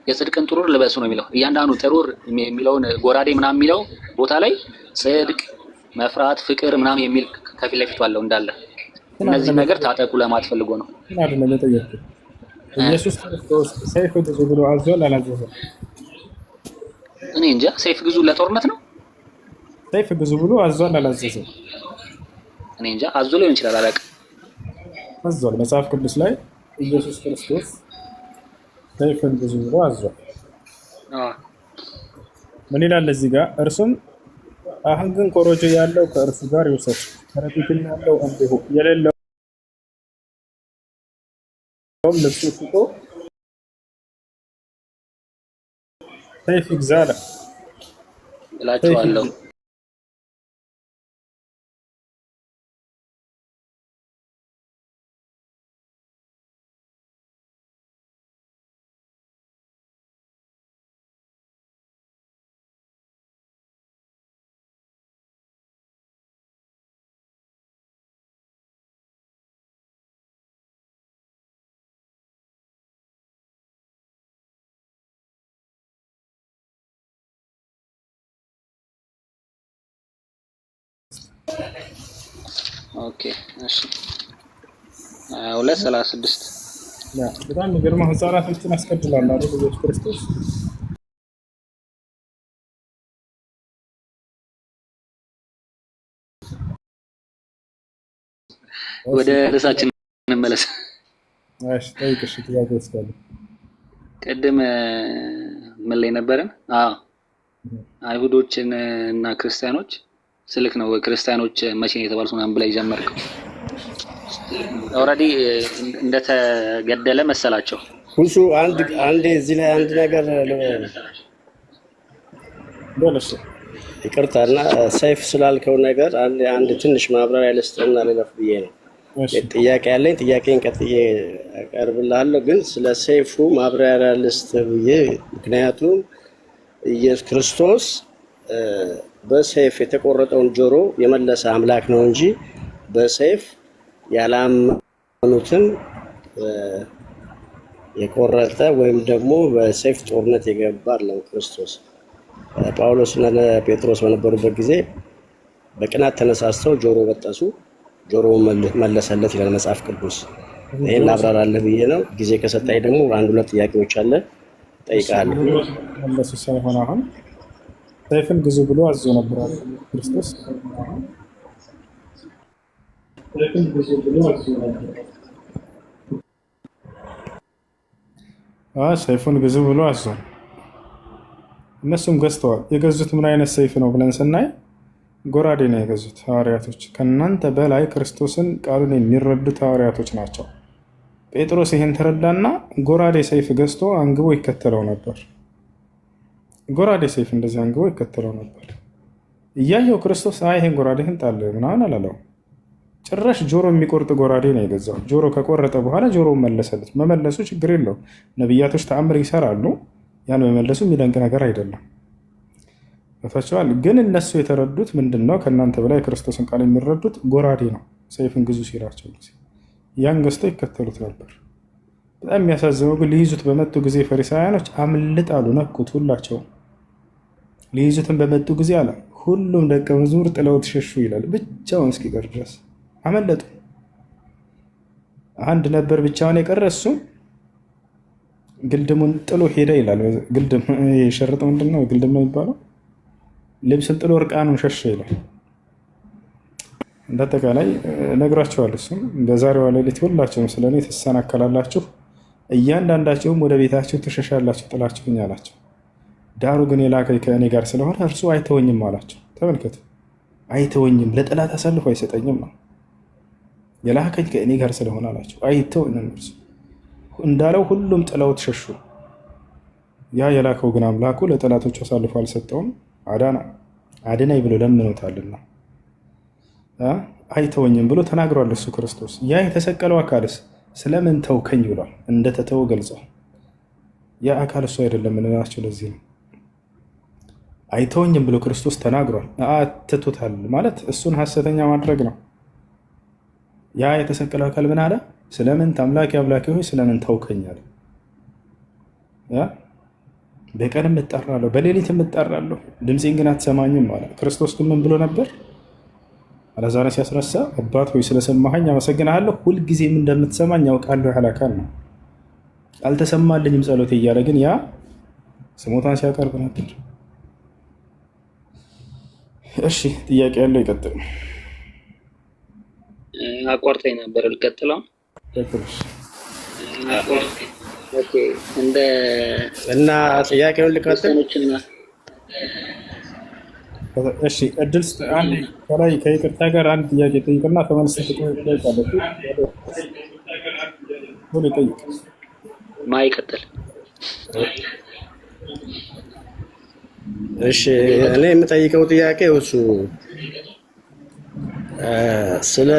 የጽድቅን ጥሩር ልበሱ ነው የሚለው። እያንዳንዱ ጥሩር የሚለውን ጎራዴ ምናምን የሚለው ቦታ ላይ ጽድቅ፣ መፍራት፣ ፍቅር ምናምን የሚል ከፊት ለፊቱ አለው እንዳለ። እነዚህ ነገር ታጠቁ ለማለት ፈልጎ ነው። አይደለም የጠየቁት። ኢየሱስ ክርስቶስ ሰይፍ ግዙ ብሎ አዟል አላዘዘም? እኔ እንጃ። ሰይፍ ግዙ ለጦርነት ነው? ሰይፍ ግዙ ብሎ አዟል አላዘዘም? እኔ እንጃ። አዞ ሊሆን ይችላል፣ አላውቅም። አዟል። መጽሐፍ ቅዱስ ላይ ኢየሱስ ክርስቶስ ሰይፍን ግዙ ብሎ አዟል። ምን ይላል እዚህ ጋር? እርሱም አሁን ግን ኮረጆ ያለው ከእርሱ ጋር ይውሰድ፣ ከረጢትም ያለው እንዲሁ፣ የሌለውም ልብሱ ሽጦ ሰይፍ ይግዛ አለ እላቸዋለሁ። ኦኬ እሺ 2:36 በጣም የሚገርመው ህፃናቶችን አስገድሏል አይደል ኢየሱስ ክርስቶስ። ወደ ርዕሳችን እንመለስ። እሺ ጠይቅሽ ጥያቄ እስካለ ቅድም ምን ላይ ነበርን? አይሁዶችን እና ክርስቲያኖች ስልክ ነው። ክርስቲያኖች መቼ ነው የተባሉት ምናምን ብላ ይጀመርከው ኦልሬዲ እንደተገደለ መሰላቸው። ሁሉ አንድ እዚህ ላይ አንድ ነገር ደለሽ ይቅርታና ሰይፍ ስላልከው ነገር አንድ ትንሽ ማብራሪያ ልስጥና ልለፍ ብዬ ነው። ጥያቄ ያለኝ ጥያቄን ቀጥዬ አቀርብልሃለሁ፣ ግን ስለ ሰይፉ ማብራሪያ ልስጥ ብዬ ምክንያቱም ኢየሱስ ክርስቶስ በሰይፍ የተቆረጠውን ጆሮ የመለሰ አምላክ ነው እንጂ በሰይፍ ያላመኑትን የቆረጠ ወይም ደግሞ በሰይፍ ጦርነት የገባ አይደለም ክርስቶስ። ጳውሎስና ጴጥሮስ በነበሩበት ጊዜ በቅናት ተነሳስተው ጆሮ በጠሱ፣ ጆሮውን መለሰለት ይላል መጽሐፍ ቅዱስ። ይሄን ላብራራለህ ብዬ ነው። ጊዜ ከሰጣኝ ደግሞ አንድ ሁለት ጥያቄዎች አለ ጠይቃለሁ። መለሱ ሳይሆን አሁን ሰይፍን ግዙ ብሎ አዞ ነበር ክርስቶስ። ሰይፍን ግዙ ብሎ አዞ ነበር። ሰይፉን ግዙ ብሎ አዞ እነሱም ገዝተዋል። የገዙት ምን አይነት ሰይፍ ነው ብለን ስናይ ጎራዴ ነው የገዙት ሐዋርያቶች። ከእናንተ በላይ ክርስቶስን ቃሉን የሚረዱት ሐዋርያቶች ናቸው። ጴጥሮስ ይሄን ተረዳና ጎራዴ ሰይፍ ገዝቶ አንግቦ ይከተለው ነበር። ጎራዴ ሰይፍ እንደዚህ አንግቦ ይከተለው ነበር። እያየው ክርስቶስ ይሄን ጎራዴህን ጣል ምናምን አላለው። ጭራሽ ጆሮ የሚቆርጥ ጎራዴ ነው የገዛው። ጆሮ ከቆረጠ በኋላ ጆሮውን መለሰለት። መመለሱ ችግር የለው፣ ነቢያቶች ተአምር ይሰራሉ። ያን መመለሱ የሚደንቅ ነገር አይደለም። ታቸዋል። ግን እነሱ የተረዱት ምንድን ነው? ከእናንተ በላይ ክርስቶስን ቃል የሚረዱት ጎራዴ ነው። ሰይፍን ግዙ ሲላቸው ያን ገዝተው ይከተሉት ነበር። በጣም የሚያሳዝነው ግን ሊይዙት በመጡ ጊዜ ፈሪሳውያኖች አምልጣሉ፣ ነኩት። ሁላቸው ሊይዙትን በመጡ ጊዜ አለ ሁሉም ደቀ መዝሙር ጥለውት ሸሹ ይላል። ብቻውን እስኪቀር ድረስ አመለጡ። አንድ ነበር ብቻውን የቀረ፣ እሱ ግልድሙን ጥሎ ሄደ ይላል። ግልድም የሸረጠው ምንድን ነው? ግልድም ነው የሚባለው። ልብስን ጥሎ እርቃኑን ሸሸ ይላል። እንዳጠቃላይ ነግራችኋለሁ። እሱም በዛሬዋ ሌሊት ሁላችሁም ስለኔ ትሰናከላላችሁ፣ እያንዳንዳችሁም ወደ ቤታችሁ ትሸሻላችሁ ጥላችሁኝ አላቸው። ዳሩ ግን የላከኝ ከእኔ ጋር ስለሆነ እርሱ አይተወኝም አላቸው። ተመልከቱ፣ አይተወኝም፣ ለጠላት አሳልፎ አይሰጠኝም ነው። የላከኝ ከእኔ ጋር ስለሆነ አላቸው። አይተወኝም እርሱ እንዳለው ሁሉም ጥለውት ሸሹ። ያ የላከው ግን አምላኩ ለጠላቶቹ አሳልፎ አልሰጠውም። አድናይ ብሎ ለምኖታልና አይተወኝም ብሎ ተናግሯል እሱ ክርስቶስ። ያ የተሰቀለው አካልስ ስለምን ተውከኝ ብሏል። እንደተተው ገልጿል። ያ አካል እሱ አይደለም ምንናቸው። ለዚህ ነው አይተወኝም ብሎ ክርስቶስ ተናግሯል። አትቶታል ማለት እሱን ሐሰተኛ ማድረግ ነው። ያ የተሰቀለው አካል ምን አለ? ስለምን አምላኬ አምላኬ ሆይ ስለምን ተውከኝ አለ። በቀንም እጠራለሁ በሌሊትም እጠራለሁ ድምፄን ግን አትሰማኝም አለ። ክርስቶስ ግን ምን ብሎ ነበር? አላዛርን ሲያስነሳ አባት ሆይ ስለሰማኸኝ አመሰግናለሁ፣ ሁልጊዜም እንደምትሰማኝ ያውቃለሁ ያለ አካል ነው። አልተሰማልኝም ጸሎቴ እያለ ግን ያ ስሞታን ሲያቀርብ ነበር። እሺ ጥያቄ ያለው ይቀጥል። አቋርጠኝ ነበር ልቀጥለው። ኦኬ እና ጥያቄውን ልቀጥል። እሺ እድል አንድ ከላይ ከይቅርታ ጋር አንድ ጥያቄ ጠይቅና ተመልሰህ ትጠይቃለህ። ጠይቅ። ማይቀጥል። እሺ እኔ የምጠይቀው ጥያቄ እሱ ስለ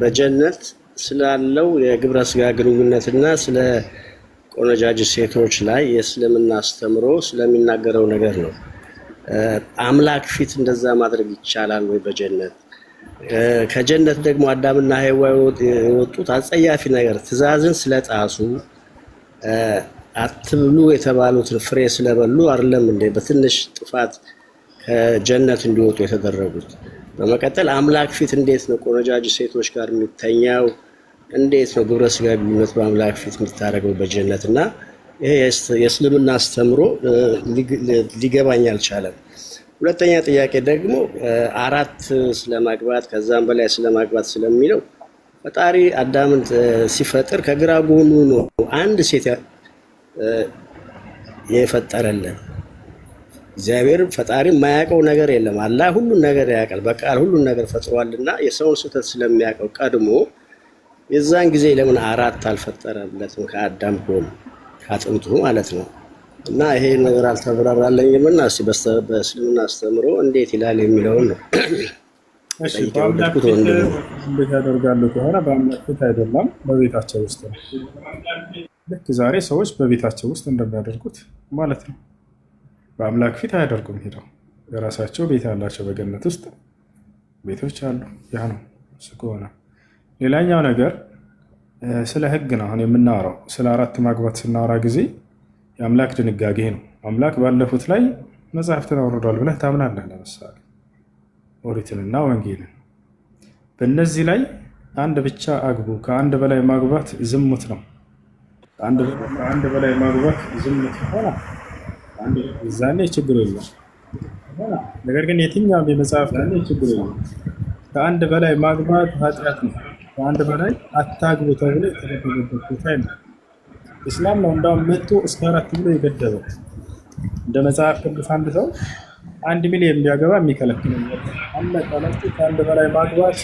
በጀነት ስላለው የግብረ ስጋ ግንኙነትና ስለ ቆነጃጅት ሴቶች ላይ የእስልምና አስተምሮ ስለሚናገረው ነገር ነው። አምላክ ፊት እንደዛ ማድረግ ይቻላል ወይ በጀነት? ከጀነት ደግሞ አዳምና ሔዋን የወጡት አጸያፊ ነገር ትእዛዝን ስለጣሱ አትብሉ የተባሉትን ፍሬ ስለበሉ አይደለም እንዴ በትንሽ ጥፋት ከጀነት እንዲወጡ የተደረጉት? በመቀጠል አምላክ ፊት እንዴት ነው ቆነጃጅት ሴቶች ጋር የሚተኛው? እንዴት ነው ግብረ ስጋ ግንኙነት በአምላክ ፊት የምታደርገው በጀነት? እና ይሄ የእስልምና አስተምሮ ሊገባኝ አልቻለም። ሁለተኛ ጥያቄ ደግሞ አራት ስለማግባት ከዛም በላይ ስለማግባት ስለሚለው ፈጣሪ አዳምን ሲፈጥር ከግራ ጎኑ ነው አንድ ሴት የፈጠረልን። እግዚአብሔር ፈጣሪ የማያውቀው ነገር የለም። አላህ ሁሉን ነገር ያውቃል፣ በቃል ሁሉን ነገር ፈጥሯልና የሰውን ስህተት ስለሚያውቀው ቀድሞ የዛን ጊዜ ለምን አራት አልፈጠረለትም? ከአዳም ጎን ካጥንቱ ማለት ነው። እና ይሄ ነገር አልተብራራለኝም እና እስኪ በእስልምና አስተምሮ እንዴት ይላል የሚለውን ነው። እሺ በአምላክ ፊት እንዴት ያደርጋሉ ከሆነ በአምላክ ፊት አይደለም በቤታቸው ውስጥ ነው። ልክ ዛሬ ሰዎች በቤታቸው ውስጥ እንደሚያደርጉት ማለት ነው። በአምላክ ፊት አያደርጉም። ሄደው የራሳቸው ቤት ያላቸው በገነት ውስጥ ቤቶች አሉ። ያ ነው እሱ ከሆነ። ሌላኛው ነገር ስለ ህግ ነው አሁን የምናወራው። ስለ አራት ማግባት ስናወራ ጊዜ የአምላክ ድንጋጌ ነው። አምላክ ባለፉት ላይ መጽሐፍትን አውርዷል ብለህ ታምናለህ። ለምሳሌ ኦሪትንና ወንጌልን። በእነዚህ ላይ አንድ ብቻ አግቡ፣ ከአንድ በላይ ማግባት ዝሙት ነው። ከአንድ በላይ ማግባት ዝሙት ሆነ ዛኔ ችግር የለም። ነገር ግን የትኛውም የመጽሐፍ ችግር የለም። ከአንድ በላይ ማግባት ኃጢአት ነው። ከአንድ በላይ አታግቡ ተብሎ የተደረገበት ቦታ ነው። እስላም ነው እንዳውም መጥቶ እስከ 4 ብሎ የገደበው። እንደ መጽሐፍ ቅዱስ አንድ ሰው 1 ሚሊዮን ቢያገባ የሚከለክል ነው። አለቃላችሁ ከአንድ በላይ ማግባት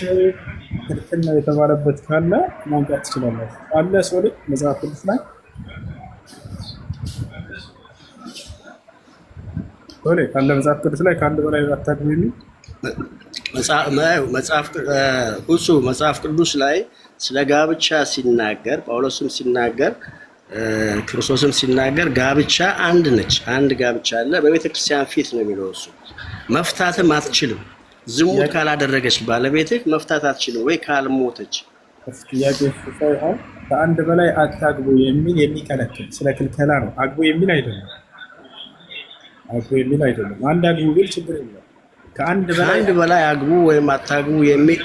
ክልክል ነው የተባለበት ካለ ማንቃት ትችላላችሁ። አለ ሰው ልጅ መጽሐፍ ቅዱስ ላይ ካለ መጽሐፍ ቅዱስ ላይ ከአንድ በላይ አታግቡ የሚል መጽሐፍ ቅዱስ ላይ ስለ ጋብቻ ሲናገር ጳውሎስም ሲናገር ክርስቶስም ሲናገር ጋብቻ አንድ ነች። አንድ ጋብቻ አለ። በቤተ ክርስቲያን ፊት ነው የሚለው። እሱ መፍታትም አትችልም። ዝሙት ካላደረገች ባለቤትህ መፍታት አትችልም ወይ ካልሞተች። ጥያቄ ሳይሆን ከአንድ በላይ አታግቡ የሚል የሚከለክል ስለ ክልከላ ነው። አግቡ የሚል አይደለም። አግቡ የሚል አይደለም። አንድ አግቡ ቢል ችግር የለም። ከአንድ በላይ አግቡ ወይም አታግቡ የሚል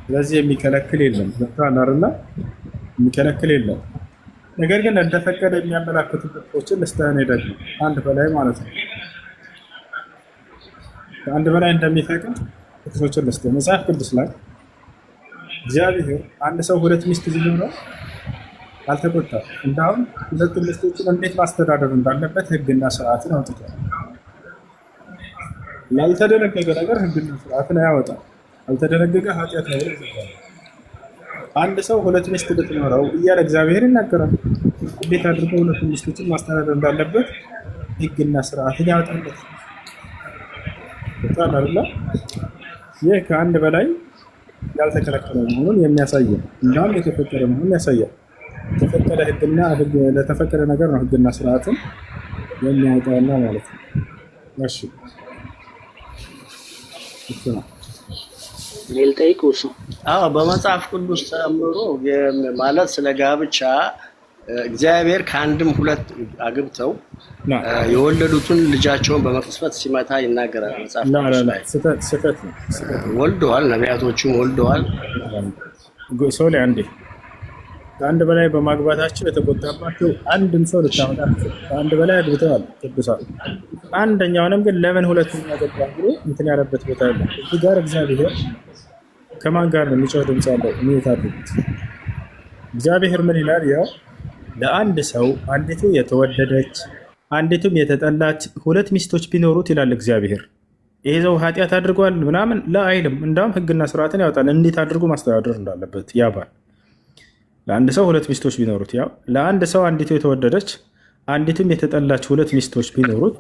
ስለዚህ የሚከለክል የለም። ዘታናርና የሚከለክል የለም። ነገር ግን እንደፈቀደ የሚያመላክቱ ጥቅሶችን ልስተህን ሄደግ አንድ በላይ ማለት ነው። ከአንድ በላይ እንደሚፈቅድ ጥቅሶችን ልስጥ። መጽሐፍ ቅዱስ ላይ እግዚአብሔር አንድ ሰው ሁለት ሚስት ቢኖረው አልተቆጣም። እንዳውም ሁለት ሚስቶችን እንዴት ማስተዳደር እንዳለበት ህግና ስርዓትን አውጥቷል። ያልተደነገገ ነገር ህግና ስርዓትን አያወጣም። ያልተደነገገ ኃጢአት ነው ይላል። አንድ ሰው ሁለት ሚስት ብትኖረው እያለ እግዚአብሔር ይናገራል። እንዴት አድርጎ ሁለት ሚስቶችን ማስተዳደር እንዳለበት ህግና ስርዓትን ያወጣለት አይደለ? ይህ ከአንድ በላይ ያልተከለከለ መሆኑን የሚያሳይ ነው። እንዳውም የተፈቀደ መሆኑን ያሳያል። የተፈቀደ ህግና ለተፈቀደ ነገር ነው ህግና ስርዓትን የሚያወጣና ማለት ነው። እሺ በመጽሐፍ ቅዱስ ተምሮ ማለት ስለ ጋብቻ እግዚአብሔር ከአንድም ሁለት አግብተው የወለዱትን ልጃቸውን በመቅስፈት ሲመታ ይናገራል መጽሐፍ ስህተት ነው። ወልደዋል፣ ነቢያቶችም ወልደዋል። ሰው ላይ አንዴ ከአንድ በላይ በማግባታቸው የተቆጣባቸው አንድም ሰው ልታመጣ ከአንድ በላይ አግብተዋል ቅዱሳን። አንደኛውንም ግን ለምን ሁለተኛ ገባ ብሎ እንትን ያለበት ቦታ አለ። እዚህ ጋር እግዚአብሔር ከማን ጋር ነው የሚጮህ ድምፅ ያለው? የሚታደጉት እግዚአብሔር ምን ይላል? ያው ለአንድ ሰው አንዲቱ የተወደደች አንዲቱም የተጠላች ሁለት ሚስቶች ቢኖሩት ይላል እግዚአብሔር። ይሄ ሰው ኃጢአት አድርጓል ምናምን ለአይልም። እንዳውም ህግና ስርዓትን ያወጣል እንዴት አድርጎ ማስተዳደር እንዳለበት ያባል። ለአንድ ሰው ሁለት ሚስቶች ቢኖሩት፣ ያው ለአንድ ሰው አንዲቱ የተወደደች አንዲቱም የተጠላች ሁለት ሚስቶች ቢኖሩት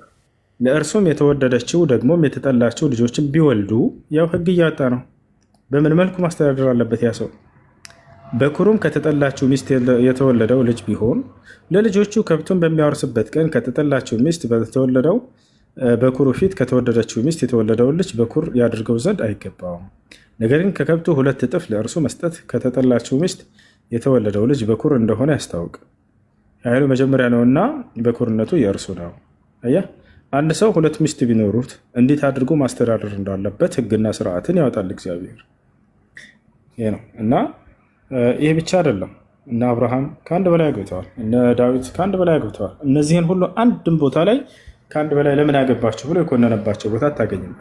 ለእርሱም የተወደደችው ደግሞም የተጠላችው ልጆችን ቢወልዱ ያው ህግ እያወጣ ነው። በምን መልኩ ማስተዳደር አለበት ያ ሰው? በኩሩም ከተጠላችው ሚስት የተወለደው ልጅ ቢሆን ለልጆቹ ከብቱን በሚያወርስበት ቀን ከተጠላችው ሚስት በተወለደው በኩሩ ፊት ከተወደደችው ሚስት የተወለደውን ልጅ በኩር ያድርገው ዘንድ አይገባውም። ነገር ግን ከከብቱ 2 እጥፍ ለእርሱ መስጠት ከተጠላችው ሚስት የተወለደው ልጅ በኩር እንደሆነ ያስታውቅ። ኃይሉ መጀመሪያ ነውና በኩርነቱ የእርሱ ነው። አየህ፣ አንድ ሰው 2 ሚስት ቢኖሩት እንዴት አድርጎ ማስተዳደር እንዳለበት ህግና ስርዓትን ያወጣል እግዚአብሔር። ይሄ ነው እና ይሄ ብቻ አይደለም። እነ አብርሃም ከአንድ በላይ አግብተዋል። እነ ዳዊት ከአንድ በላይ አግብተዋል። እነዚህን ሁሉ አንድም ቦታ ላይ ከአንድ በላይ ለምን ያገባቸው ብሎ የኮነነባቸው ቦታ አታገኝም።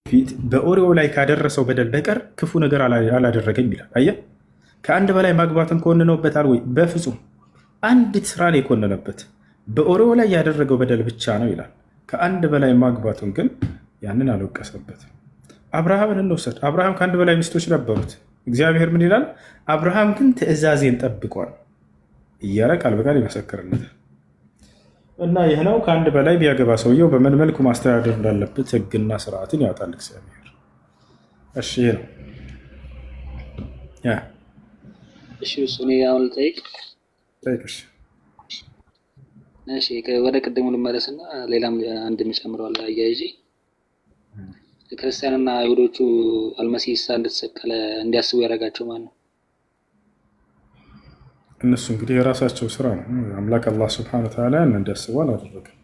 ፊት በኦሪዮ ላይ ካደረሰው በደል በቀር ክፉ ነገር አላደረገም ይላል። አየህ፣ ከአንድ በላይ ማግባትን ኮንነውበታል ወይ? በፍጹም። አንዲት ስራ ነው የኮነነበት። በኦሪዮ ላይ ያደረገው በደል ብቻ ነው ይላል። ከአንድ በላይ ማግባቱን ግን ያንን አልወቀሰበትም። አብርሃምን እንውሰድ። አብርሃም ከአንድ በላይ ሚስቶች ነበሩት። እግዚአብሔር ምን ይላል? አብርሃም ግን ትእዛዜን ጠብቋል እያለ ቃል በቃል ይመሰክርለታል። እና ይህ ነው ከአንድ በላይ ቢያገባ ሰውየው በምን መልኩ ማስተዳደር እንዳለበት ህግና ስርዓትን ያወጣል እግዚአብሔር። እሺ ይሄ ነው። እሺ እኔ አሁን ልጠይቅ። እሺ ወደ ቅድሙ ልመለስና ሌላም አንድ የሚጨምረው አለ አያይዤ። ክርስቲያንና አይሁዶቹ አልመሲህ ኢሳ እንደተሰቀለ እንዲያስቡ ያደረጋቸው ማን ነው? እነሱ እንግዲህ የራሳቸው ስራ ነው። አምላክ አላህ ሱብሓነሁ ወተዓላ እንዲያስቡ አላደረገም።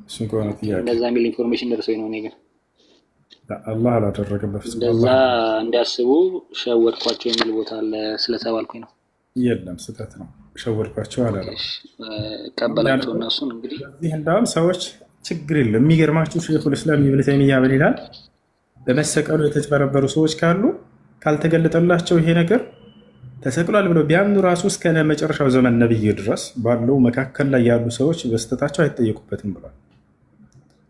እሱን ከሆነ ጥያቄ እንደዛ የሚል ኢንፎርሜሽን ደርሶኝ ነው። እኔ ግን አላህ አላደረገም በፍጹም። እንደዛ እንዲያስቡ ሸወድኳቸው የሚል ቦታ አለ ስለተባልኩኝ ነው። የለም ስህተት ነው። ሸወድኳቸው አላለም። ቀበላቸው እነሱን እንግዲህ ይህ እንዳውም ሰዎች ችግር የለም። የሚገርማችሁ ሸይኹል ኢስላም ኢብኑ ተይሚያ ምን ይላል? በመሰቀሉ የተጭበረበሩ ሰዎች ካሉ ካልተገለጠላቸው ይሄ ነገር ተሰቅሏል ብለው ቢያምኑ ራሱ እስከ መጨረሻው ዘመን ነብይ ድረስ ባለው መካከል ላይ ያሉ ሰዎች በስተታቸው አይጠየቁበትም ብሏል።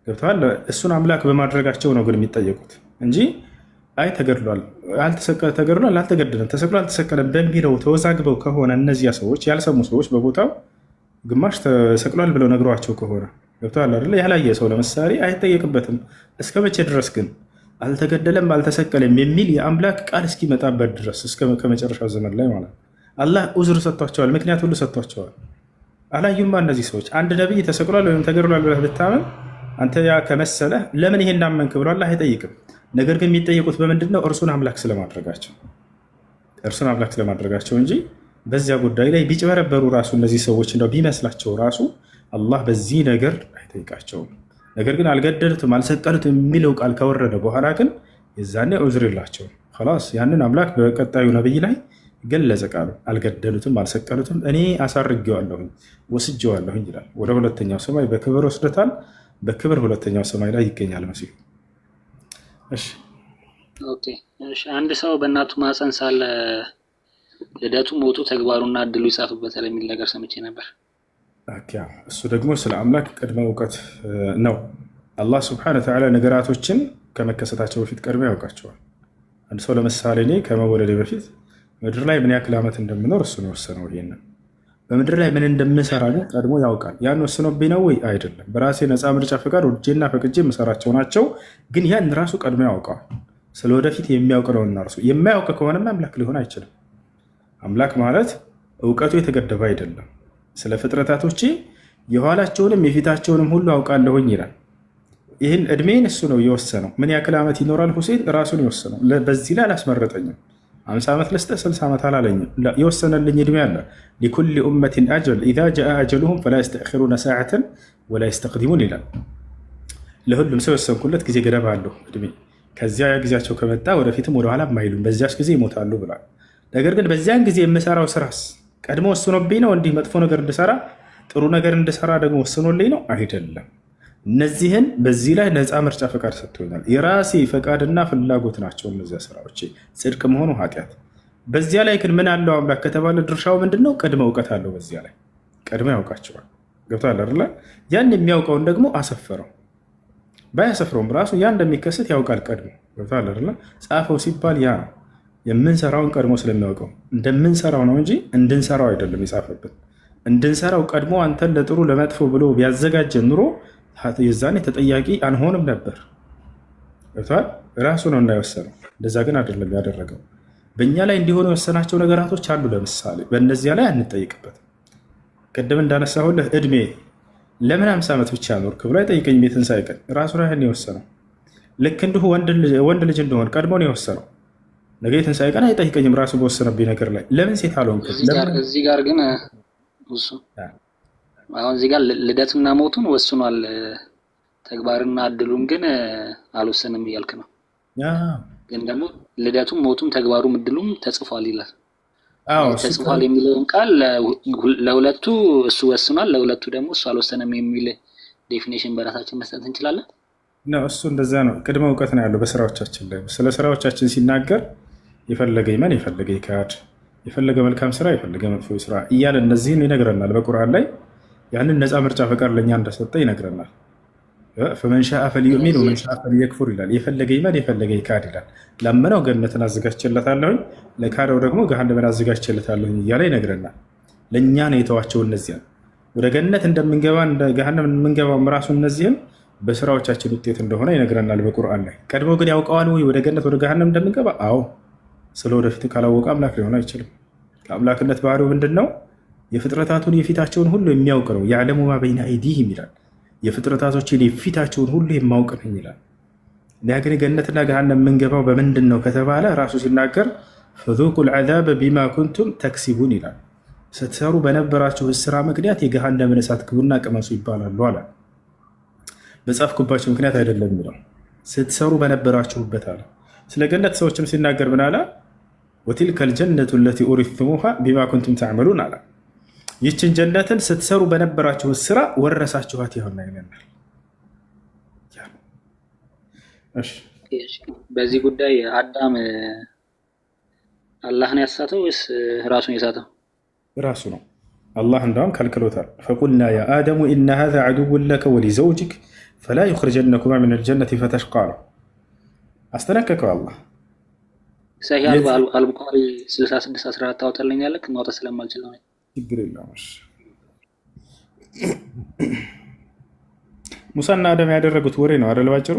ገብተዋል። እሱን አምላክ በማድረጋቸው ነው ግን የሚጠየቁት እንጂ አይ ተገድሏል፣ ተገድሏል፣ አልተገደለም፣ ተሰቅሏል፣ አልተሰቀለም በሚለው ተወዛግበው ከሆነ እነዚያ ሰዎች ያልሰሙ ሰዎች በቦታው ግማሽ ተሰቅሏል ብለው ነግሯቸው ከሆነ ገብተዋል አይደለ? ያላየ ሰው ለምሳሌ አይጠየቅበትም። እስከ መቼ ድረስ ግን አልተገደለም አልተሰቀለም የሚል የአምላክ ቃል እስኪመጣበት ድረስ ከመጨረሻው ዘመን ላይ ማለት ነው። አላህ ኡዝር ሰጥቷቸዋል፣ ምክንያት ሁሉ ሰጥቷቸዋል። አላዩማ እነዚህ ሰዎች። አንድ ነቢይ ተሰቅሏል ወይም ተገድሏል ብለህ ብታምን አንተ ያ ከመሰለህ ለምን ይሄን እናመንክ ብሎ አላህ አይጠይቅም። ነገር ግን የሚጠየቁት በምንድን ነው? እርሱን አምላክ ስለማድረጋቸው እንጂ በዚያ ጉዳይ ላይ ቢጭበረበሩ ራሱ እነዚህ ሰዎች እንደው ቢመስላቸው ራሱ አላህ በዚህ ነገር አይጠይቃቸውም። ነገር ግን አልገደሉትም አልሰቀሉትም የሚለው ቃል ከወረደ በኋላ ግን የዛኔ ዑዝር የላቸውም። ኸላስ ያንን አምላክ በቀጣዩ ነብይ ላይ ገለጸ ቃሉ። አልገደሉትም፣ አልሰቀሉትም፣ እኔ አሳርጌዋለሁኝ ወስጄዋለሁኝ ይላል። ወደ ሁለተኛው ሰማይ በክብር ወስደታል። በክብር ሁለተኛው ሰማይ ላይ ይገኛል መሲሁ። እሺ ኦኬ እሺ። አንድ ሰው በእናቱ ማህፀን ሳለ ልደቱ፣ ሞቱ፣ ተግባሩና እድሉ ይጻፍበታል የሚል ነገር ሰምቼ ነበር። እሱ ደግሞ ስለ አምላክ ቅድመ እውቀት ነው። አላህ ስብሐነ ወተዓላ ነገራቶችን ከመከሰታቸው በፊት ቀድሞ ያውቃቸዋል። አንድ ሰው ለምሳሌ እኔ ከመወለዴ በፊት ምድር ላይ ምን ያክል ዓመት እንደምኖር እሱ ነው የወሰነው። ይሄንን በምድር ላይ ምን እንደምሰራ ግን ቀድሞ ያውቃል። ያን ወስኖብኝ ነው ወይ? አይደለም። በራሴ ነፃ ምርጫ ፈቃድ ወድጄና ፈቅጄ የምሰራቸው ናቸው። ግን ያን ራሱ ቀድሞ ያውቀዋል። ስለ ወደፊት የሚያውቅ ነውና እርሱ የማያውቅ ከሆነም አምላክ ሊሆን አይችልም። አምላክ ማለት እውቀቱ የተገደበ አይደለም። ስለ ፍጥረታቶቼ የኋላቸውንም የፊታቸውንም ሁሉ አውቃለሁኝ ይላል። ይህን እድሜን እሱ ነው የወሰነው። ምን ያክል ዓመት ይኖራል ሁሴን? ራሱን የወሰነው። በዚህ ላይ አላስመረጠኝም። 50 ዓመት ልስጥህ 60 ዓመት አላለኝም። የወሰነልኝ እድሜ አለ። ሊኩል ኡመትን አጀል ኢዛ ጃአ አጀሉሁም ፈላ የስተእኽሩነ ሰዓተን ወላ የስተቅዲሙን ይላል። ለሁሉም ሰው የወሰንኩለት ጊዜ ገደብ አለሁ እድሜ። ከዚያ ጊዜያቸው ከመጣ ወደፊትም ወደኋላ አይሉም፣ በዚያች ጊዜ ይሞታሉ ብሏል። ነገር ግን በዚያን ጊዜ የምሰራው ስራስ ቀድሞ ወስኖብኝ ነው? እንዲህ መጥፎ ነገር እንድሰራ ጥሩ ነገር እንድሰራ ደግሞ ወስኖልኝ ነው? አይደለም። እነዚህን በዚህ ላይ ነፃ ምርጫ ፈቃድ ሰጥቶኛል። የራሴ ፈቃድና ፍላጎት ናቸው እነዚያ ስራዎች፣ ጽድቅ መሆኑ ኃጢአት። በዚያ ላይ ግን ምን አለው አምላክ ከተባለ ድርሻው ምንድነው? ቅድመ እውቀት አለው። በዚያ ላይ ቀድሞ ያውቃቸዋል። ገብቶሃል አይደለ? ያን የሚያውቀውን ደግሞ አሰፈረው። ባያሰፍረውም ራሱ ያ እንደሚከሰት ያውቃል ቀድሞ። ገብቶሃል አይደለ? ጻፈው ሲባል ያ ነው የምንሰራውን ቀድሞ ስለሚያውቀው እንደምንሰራው ነው እንጂ እንድንሰራው አይደለም የጻፈብን። እንድንሰራው ቀድሞ አንተን ለጥሩ ለመጥፎ ብሎ ቢያዘጋጀን ኑሮ የዛኔ ተጠያቂ አንሆንም ነበር። ገብቶሃል? ራሱ ነው እንዳይወሰነው። እንደዛ ግን አይደለም ያደረገው። በእኛ ላይ እንዲሆኑ የወሰናቸው ነገራቶች አሉ። ለምሳሌ በእነዚያ ላይ አንጠይቅበትም። ቅድም እንዳነሳሁልህ እድሜ ለምን 50 ዓመት ብቻ ኖርክ ብሎ አይጠይቀኝም። የትንሣኤ ቀን ራሱ ነው የወሰነው። ልክ እንዲሁ ወንድ ልጅ እንደሆን ቀድሞ ነው የወሰነው። ነገ የትንሣኤ ቀን አይጠይቀኝም። ራሱ በወሰነብኝ ነገር ላይ ለምን ሴት አልሆንክም? እዚህ ጋር ግን እሱ አሁን እዚህ ጋር ልደትና ሞቱን ወስኗል፣ ተግባርና እድሉን ግን አልወሰንም እያልክ ነው። ግን ደግሞ ልደቱም ሞቱም ተግባሩም እድሉም ተጽፏል ይላል። ተጽፏል የሚለውን ቃል ለሁለቱ እሱ ወስኗል፣ ለሁለቱ ደግሞ እሱ አልወሰንም የሚል ዴፊኒሽን በራሳችን መስጠት እንችላለን። እሱ እንደዛ ነው። ቅድመ እውቀት ነው ያለው በስራዎቻችን ላይ። ስለ ስራዎቻችን ሲናገር የፈለገ ይመን የፈለገ ይካድ፣ የፈለገ መልካም ስራ የፈለገ መጥፎ ስራ እያለ እነዚህን ይነግረናል። በቁርአን ላይ ያንን ነፃ ምርጫ ፈቃድ ለእኛ እንደሰጠ ይነግረናል። ፈመን ሻአ ፈልዩእሚን ወመን ሻአ ፈልየክፉር ይላል። የፈለገ ይመን የፈለገ ይካድ ይላል። ላመነው ገነትን አዘጋጅቼለታለሁኝ፣ ለካደው ደግሞ ገሃነምን አዘጋጅቼለታለሁኝ እያለ ይነግረናል። ለእኛ ነው የተዋቸው። እነዚያን ወደ ገነት እንደምንገባ እንደ ገሃነም የምንገባው ራሱ እነዚህም በስራዎቻችን ውጤት እንደሆነ ይነግረናል በቁርአን ላይ። ቀድሞ ግን ያውቀዋል ወይ ወደ ገነት ወደ ገሃነም እንደምንገባ? አዎ። ስለ ወደፊት ካላወቀ አምላክ ሊሆን አይችልም። ከአምላክነት ባህሪው ምንድን ነው? የፍጥረታቱን የፊታቸውን ሁሉ የሚያውቅ ነው። ያዕለሙ ማ በይነ አይዲሂም ይላል። የፍጥረታቶችን የፊታቸውን ሁሉ የማውቅ ነኝ ይላል። ያ ግን ገነትና ገሃነም የምንገባው በምንድን ነው ከተባለ ራሱ ሲናገር ፈዙቁል ዐዛበ ቢማ ኩንቱም ተክሲቡን ይላል። ስትሰሩ በነበራችሁ ስራ ምክንያት የገሃነምን እሳት ግቡና ቅመሱ ይባላሉ አለ። በጻፍኩባቸው ምክንያት አይደለም የሚለው ስትሰሩ በነበራችሁበት አለ። ስለ ገነት ሰዎችም ሲናገር ምን አለ? ወቲልከል ጀነቱ ለቲ ኡሪቱሙሃ ቢማ ኩንቱም ተዕመሉን አለ። ይችን ጀነትን ስትሰሩ በነበራችሁ ስራ ወረሳችኋት ይሆን ይለናል። በዚህ ጉዳይ አዳም አላህን ያሳተው ወይስ ራሱን የሳተው? ራሱ ነው። አላህ እንዳውም ከልክሎታል። ፈቁልና ያ አደሙ ኢነ ሃዛ ዐዱውን ለከ ወሊዘውጅክ ፈላ ዩኽሪጀነኩማ ሚነል ጀነቲ ፈተሽቃ ነው። አስጠነቀቀው አላህ። ሰሂህ አልቡኻሪ 6614 ታወጣልኛለህ? ማውጣት ስለማልችል ነው። ችግር የለውም። ሙሳና አደም ያደረጉት ወሬ ነው አይደል? ባጭሩ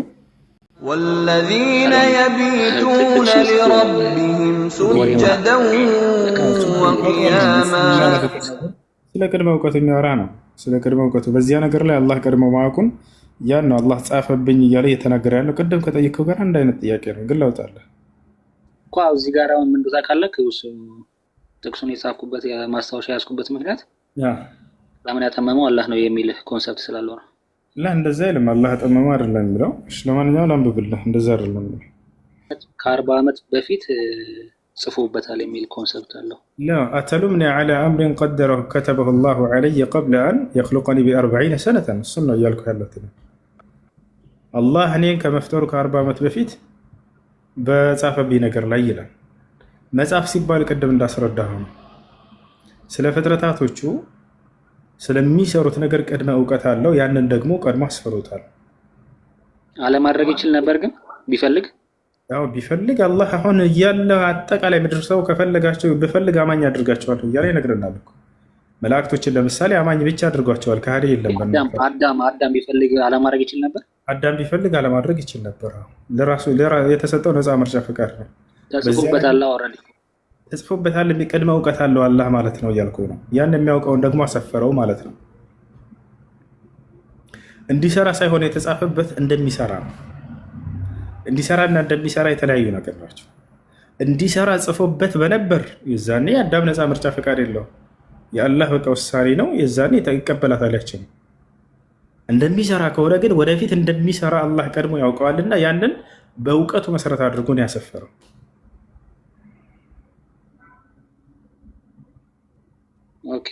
والذين يبيتون لربهم سجدا وقياما ስለ ቅድመ እውቀቱ የሚያወራ ነው። ስለ ቅድመ እውቀቱ በዚያ ነገር ላይ አላህ ቀድሞ ማወቁን ያን ነው አላህ ጻፈብኝ እያለ እየተናገረ ያለው። ቅድም ከጠየቀው ጋር አንድ አይነት ጥያቄ ነው፣ ግን ለውጣለህ እኮ እዚህ ጋር አሁን ምን ታውቃለህ? ጥቅሱን የጻፍኩበት የማስታወሻ ያዝኩበት ምክንያት ለምን ያጠመመው አላህ ነው የሚል ኮንሰፕት ስላለው ነው። እንደዛ አይልም። አላህ ያጠመመው አይደለም የሚለው። እሺ ለማንኛውም ላንብብልህ። እንደዛ አይደለም። ከ40 ዓመት በፊት ጽፎበታል የሚል ኮንሰፕት አለው። لا أتلمني على أمر قدره كتبه الله علي قبل أن يخلقني ب40 سنة السنة يالك هلتنا الله እኔን ከመፍጠሩ ከ40 ዓመት በፊት በጻፈብኝ ነገር ላይ ይላል። መጽሐፍ ሲባል ቅድም እንዳስረዳሁ ነው። ስለ ፍጥረታቶቹ ስለሚሰሩት ነገር ቅድመ እውቀት አለው። ያንን ደግሞ ቀድሞ አስፈሮታል። አለማድረግ ይችል ነበር ግን ቢፈልግ ያው ቢፈልግ አላህ አሁን እያለ አጠቃላይ ምድር ሰው ከፈለጋቸው ቢፈልግ አማኝ አድርጋቸዋል እያለ ይነግረናል እኮ። መላእክቶችን ለምሳሌ አማኝ ብቻ አድርጓቸዋል። ከሃዲ የለም። አዳም ቢፈልግ አለማድረግ ይችል ነበር። አዳም ቢፈልግ አለማድረግ ይችል ነበር። ለራሱ የተሰጠው ነፃ ምርጫ ፈቃድ ነው። ተጽፎበታል። ኦልሬዲ ተጽፎበታል። የሚቀድመ እውቀት አለው አላህ ማለት ነው እያልኩ ነው። ያን የሚያውቀውን ደግሞ አሰፈረው ማለት ነው። እንዲሰራ ሳይሆን የተጻፈበት እንደሚሰራ ነው። እንዲሰራና እንደሚሰራ የተለያዩ ነገር ናቸው። እንዲሰራ ጽፎበት በነበር የዛኔ አዳም ነፃ ምርጫ ፈቃድ የለውም። የአላህ በቃ ውሳኔ ነው። የዛኔ ይቀበላታል። ያችን እንደሚሰራ ከሆነ ግን ወደፊት እንደሚሰራ አላህ ቀድሞ ያውቀዋልና ያንን በእውቀቱ መሰረት አድርጎ ነው ያሰፈረው። ኦኬ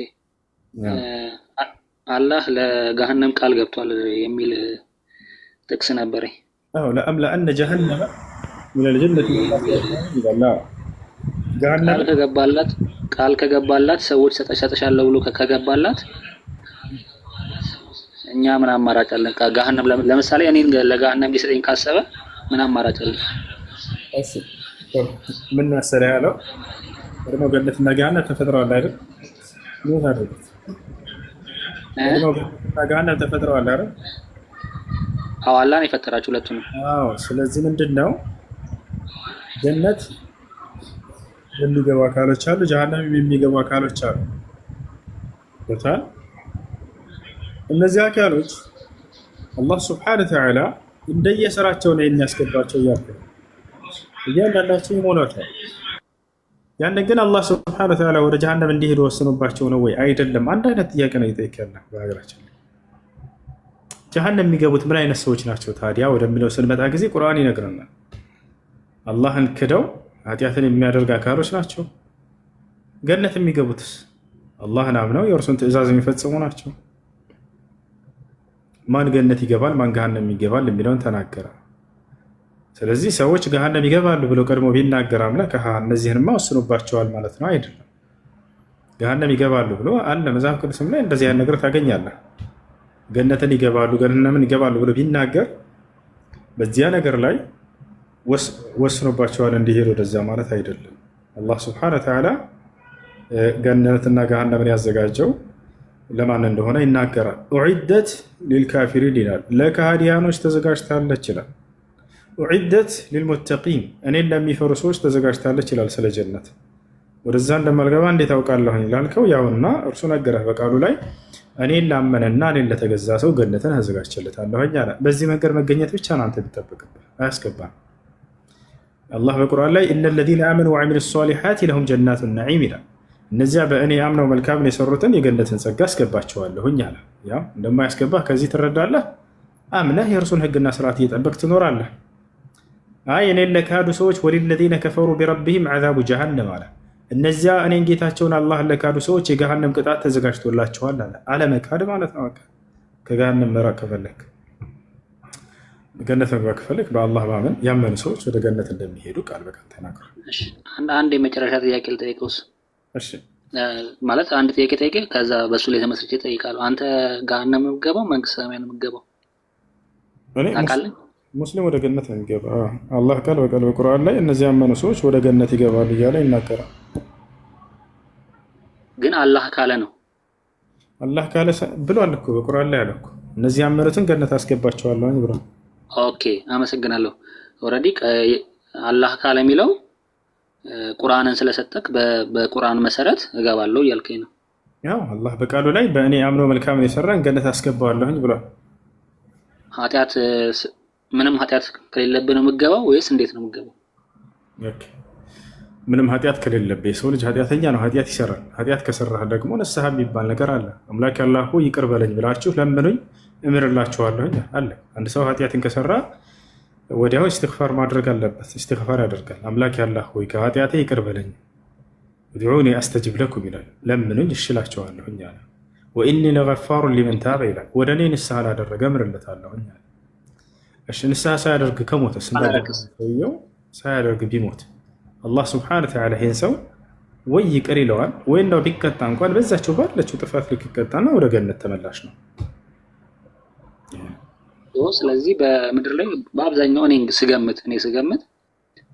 አላህ ለገሃነም ቃል ገብቷል የሚል ጥቅስ ነበረኝ። አዎ ለአምለአነ ጀሃነመ ሚነል ጀነቲ ቃል ከገባላት ሰዎች ሰጠሻለሁ ብሎ ከገባላት እኛ ምን አማራጭ አለን? ገሃነም ለምሳሌ እኔን ለገሃነም ሊሰጠኝ ካሰበ ምን አማራጭ አለን? እሺ ምን መሰለህ ያለው ደግሞ ገነትና ገሃነም ተፈጥረዋል አይደል? ምን ታደርጉት? ገነትና ገሃነም ተፈጥረዋል አይደል? አዎ አላህ ነው የፈጠራቸው ሁለቱንም። አዎ ስለዚህ ምንድነው ጀነት የሚገቡ አካሎች አሉ፣ ጀሃነም የሚገቡ አካሎች አሉ። በታል እነዚህ አካሎች አላህ ሱብሓነሁ ወተዓላ እንደየስራቸው ነው የሚያስገባቸው እያለ እያንዳንዳቸው ይሞላታል። ያንን ግን አላህ ሱብሓነሁ ወተዓላ ወደ ጀሃነም እንዲሄዱ ወስኖባቸው ነው ወይ አይደለም? አንድ አይነት ጥያቄ ነው የጠየቀን በሀገራችን። ጀሃነም የሚገቡት ምን አይነት ሰዎች ናቸው ታዲያ ወደሚለው ስንመጣ ጊዜ ቁርአን ይነግረናል። አላህን ክደው ኃጢአትን የሚያደርግ አካሎች ናቸው። ገነት የሚገቡትስ አላህን አምነው የእርሱን ትእዛዝ የሚፈጽሙ ናቸው። ማን ገነት ይገባል ማን ገሃነም ይገባል የሚለውን ተናገረ። ስለዚህ ሰዎች ገሃነም ይገባሉ ብሎ ቀድሞ ቢናገር አምላክ እነዚህንማ ወስኖባቸዋል ማለት ነው አይደለም። ገሃነም ይገባሉ ብሎ አለ መጽሐፍ ቅዱስም ላይ እንደዚህ አይነት ነገር ታገኛለህ። ገነትን ይገባሉ ገሃነምን ይገባሉ ብሎ ቢናገር በዚያ ነገር ላይ ወስኖባቸዋል እንዲሄዱ ወደዚያ ማለት አይደለም። አላህ ሱብሓነሁ ወተዓላ ገነትና ገሃነምን ያዘጋጀው ለማን እንደሆነ ይናገራል። ኡዒደት ሊልካፊሪን ይላል፣ ለካህዲያኖች ተዘጋጅታለች ይላል። ኡዒደት ሊልሙተቂን እኔን ለሚፈሩ ሰዎች ተዘጋጅታለች ይላል። ስለ ጀነት ወደዛ እንደማልገባ እንዴት አውቃለሁኝ ላልከው ያውና እርሱ ነገረህ በቃሉ ላይ እኔን ላመነና እኔን ለተገዛ ሰው ገነትን አዘጋጅቼለታለሁኝ አለ። በዚህ መንገድ መገኘት ብቻ ነው አንተ ቢጠበቅብህ፣ አያስገባም። አላህ በቁርአን ላይ እነ ለዚነ አመኑ ወዐሚሉ ሷሊሓት ለሁም ጀናቱ ነዒም ይላል። እነዚያ በእኔ አምነው መልካምን የሰሩትን የገነትን ጸጋ አስገባቸዋለሁኝ አለ። ያው እንደማያስገባህ ከዚህ ትረዳለህ። አምነህ የእርሱን ህግና ስርዓት እየጠበቅ ትኖራለህ። አይ እኔን ለካዱ ሰዎች ወሊለዚነ ከፈሩ ቢረቢሂም ዐዛቡ ጀሃነም አለ። እነዚያ እኔን ጌታቸውን አላህን ለካዱ ሰዎች የገሃነም ቅጣት ተዘጋጅቶላቸዋል አለ። አለመካድ ማለት ነው። ከገሃነም መራቅ ከፈለክ ገነት መግባት ከፈለክ በአላህ ማመን ያመኑ ሰዎች ወደ ገነት እንደሚሄዱ ቃል በቃል ተናግሯል። አንድ የመጨረሻ ጥያቄ ልጠይቀውስ? እሺ ማለት አንድ ጥያቄ ጠይቄ ከዛ በሱ ላይ ተመስርቼ እጠይቃለሁ። አንተ ገሃነም የምትገባው መንግስተ ሰማያት የምትገባው? እኔ ሙስሊም ወደ ገነት ነው የሚገባው። አላህ ቃል በቃል በቁርአን ላይ እነዚህ ያመኑ ሰዎች ወደ ገነት ይገባሉ እያለ ይናገራል። ግን አላህ ካለ ነው። አላህ ካለ ብሏል እኮ በቁርአን ላይ አለ እኮ እነዚህ ያመኑትን ገነት አስገባቸዋለሁ ብሏል። ኦኬ አመሰግናለሁ። ኦልሬዲ አላህ ካለ የሚለው ቁርአንን ስለሰጠክ በቁርአን መሰረት እገባለሁ እያልከኝ ነው። ያው አላህ በቃሉ ላይ በእኔ አምኖ መልካምን የሰራን ገነት አስገባዋለሁኝ ብሏል። ኃጢአት ምንም ኃጢአት ከሌለብህ ነው የምትገባው ወይስ እንዴት ነው የምትገባው? ምንም ኃጢአት ከሌለብህ። የሰው ልጅ ኃጢአተኛ ነው፣ ኃጢአት ይሰራል። ኃጢአት ከሰራህ ደግሞ ንስሐ የሚባል ነገር አለ። አምላክ አላህ ይቅር በለኝ ብላችሁ ለምኑኝ እምርላችኋለሁኝ አለ። አንድ ሰው ኃጢአትን ከሰራ ወዲያው እስትግፋር ማድረግ አለበት። እስትግፋር ያደርጋል። አምላክ ያላህ ሆይ ከኃጢአቴ ይቅር በለኝ፣ ኡድዑኒ አስተጅብ ለኩም ይላል። ለምኑኝ እሺ እላቸዋለሁኝ አለ። ወኢኒ ለገፋሩን ሊመን ታበ ይላል። ወደ እኔ ንስሐ ላደረገ ምርለታለሁኝ አለ። እሺ ንስሐ ሳያደርግ ከሞተስ? ሰውየው ሳያደርግ ቢሞት አላህ ስብሐነ ወተዓላ ይህን ሰው ወይ ይቅር ይለዋል፣ ወይ እንዳው ቢቀጣ እንኳን በዛቸው ባለችው ጥፋት ልክ ይቀጣና ወደ ገነት ተመላሽ ነው። ስለዚህ በምድር ላይ በአብዛኛው እኔ ስገምት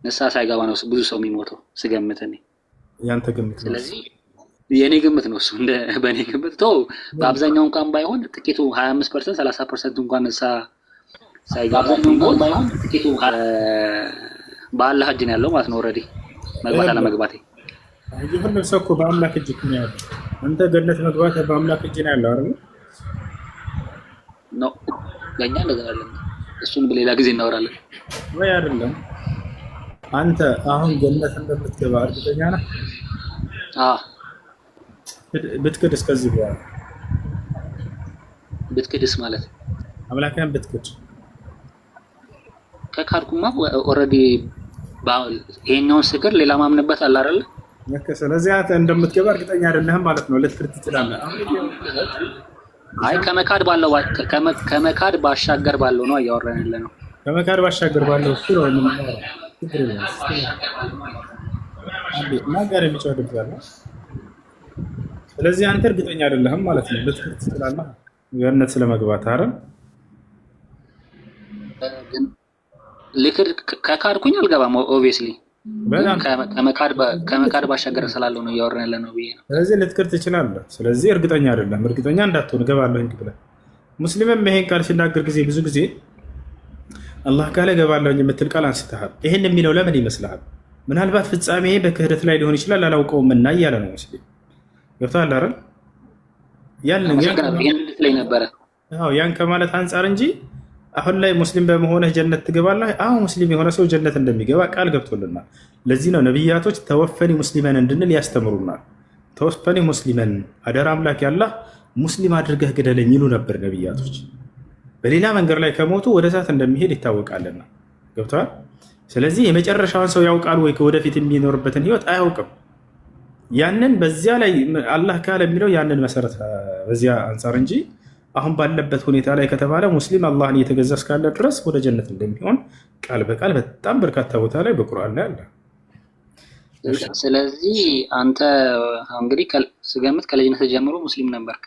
ንስሐ ሳይገባ ነው ብዙ ሰው የሚሞተው ስገምት። እኔ ያንተ ግምት ነው። ስለዚህ የኔ ግምት ነው እሱ። እንደ በእኔ ግምት ተው፣ በአብዛኛው እንኳን ባይሆን ጥቂቱ 25% 30% እንኳን ንስሐ ሳይገባ ባይሆን ጥቂቱ በአላህ እጅ ነው ያለው ማለት ነው። ኦልሬዲ መግባት አለመግባቴ ሁሉም ሰው እኮ በአምላክ እጅ ነው ያለው። አንተ ገነት መግባት በአምላክ እጅ ነው ያለው አይደል? ነው ለኛ እንደዛ አይደለም። እሱን በሌላ ጊዜ እናወራለን ወይ አይደለም? አንተ አሁን ገነት እንደምትገባ እርግጠኛ ነህ? ብትክድ እስከዚህ በኋላ ብትክድስ ማለት አምላክህን ብትክድ ከካድኩማ ኦልሬዲ ይሄኛውን ስክር ሌላ ማምንበት አለ አይደል? ስለዚህ አንተ እንደምትገባ እርግጠኛ አይደለህም ማለት ነው። ልትክድ ትችላለህ። አይ ከመካድ ባሻገር ባለው ነው እያወራን ያለ ነው። ከመካድ ባሻገር ባለው እሱ ነው የምናወራው። ነገር የሚጨውድብዛል። ስለዚህ አንተ እርግጠኛ አይደለህም ማለት ነው። ልትክድ ትችላለህ ገነት ስለመግባት አይደል? ልክድ ከካድኩኝ አልገባም። ኦብቪየስሊ ከመካድ ባሻገር ስላለው ነው እያወራን ያለ ነው ብዬ ነው። ስለዚህ ልትክድ ትችላለህ። ስለዚህ እርግጠኛ አይደለም። እርግጠኛ እንዳትሆን እገባለሁ ብለህ ሙስሊምም ይሄን ቃል ሲናገር ጊዜ ብዙ ጊዜ አላህ ካለ እገባለሁ የምትል ቃል አንስተሃል። ይሄን የሚለው ለምን ይመስልሃል? ምናልባት ፍጻሜ በክህደት ላይ ሊሆን ይችላል አላውቀውም እና እያለ ነው ሙስሊም። ገብቶሃል አይደል? ያን ከማለት አንጻር እንጂ አሁን ላይ ሙስሊም በመሆንህ ጀነት ትገባለህ። አሁን ሙስሊም የሆነ ሰው ጀነት እንደሚገባ ቃል ገብቶልናል። ለዚህ ነው ነቢያቶች ተወፈኒ ሙስሊመን እንድንል ያስተምሩናል። ተወፈኒ ሙስሊመን አደራ አምላክ ያላህ ሙስሊም አድርገህ ግደለኝ ይሉ ነበር ነቢያቶች። በሌላ መንገድ ላይ ከሞቱ ወደ እሳት እንደሚሄድ ይታወቃልና። ገብቶሃል? ስለዚህ የመጨረሻውን ሰው ያውቃል ወይ? ወደፊት የሚኖርበትን ህይወት አያውቅም። ያንን በዚያ ላይ አላህ ካለ የሚለው ያንን መሰረት በዚያ አንጻር እንጂ አሁን ባለበት ሁኔታ ላይ ከተባለ ሙስሊም አላህን እየተገዛ እስካለ ድረስ ወደ ጀነት እንደሚሆን ቃል በቃል በጣም በርካታ ቦታ ላይ በቁርአን ላይ አለ። ስለዚህ አንተ እንግዲህ ስገምት ከልጅነት ጀምሮ ሙስሊም ነበርክ።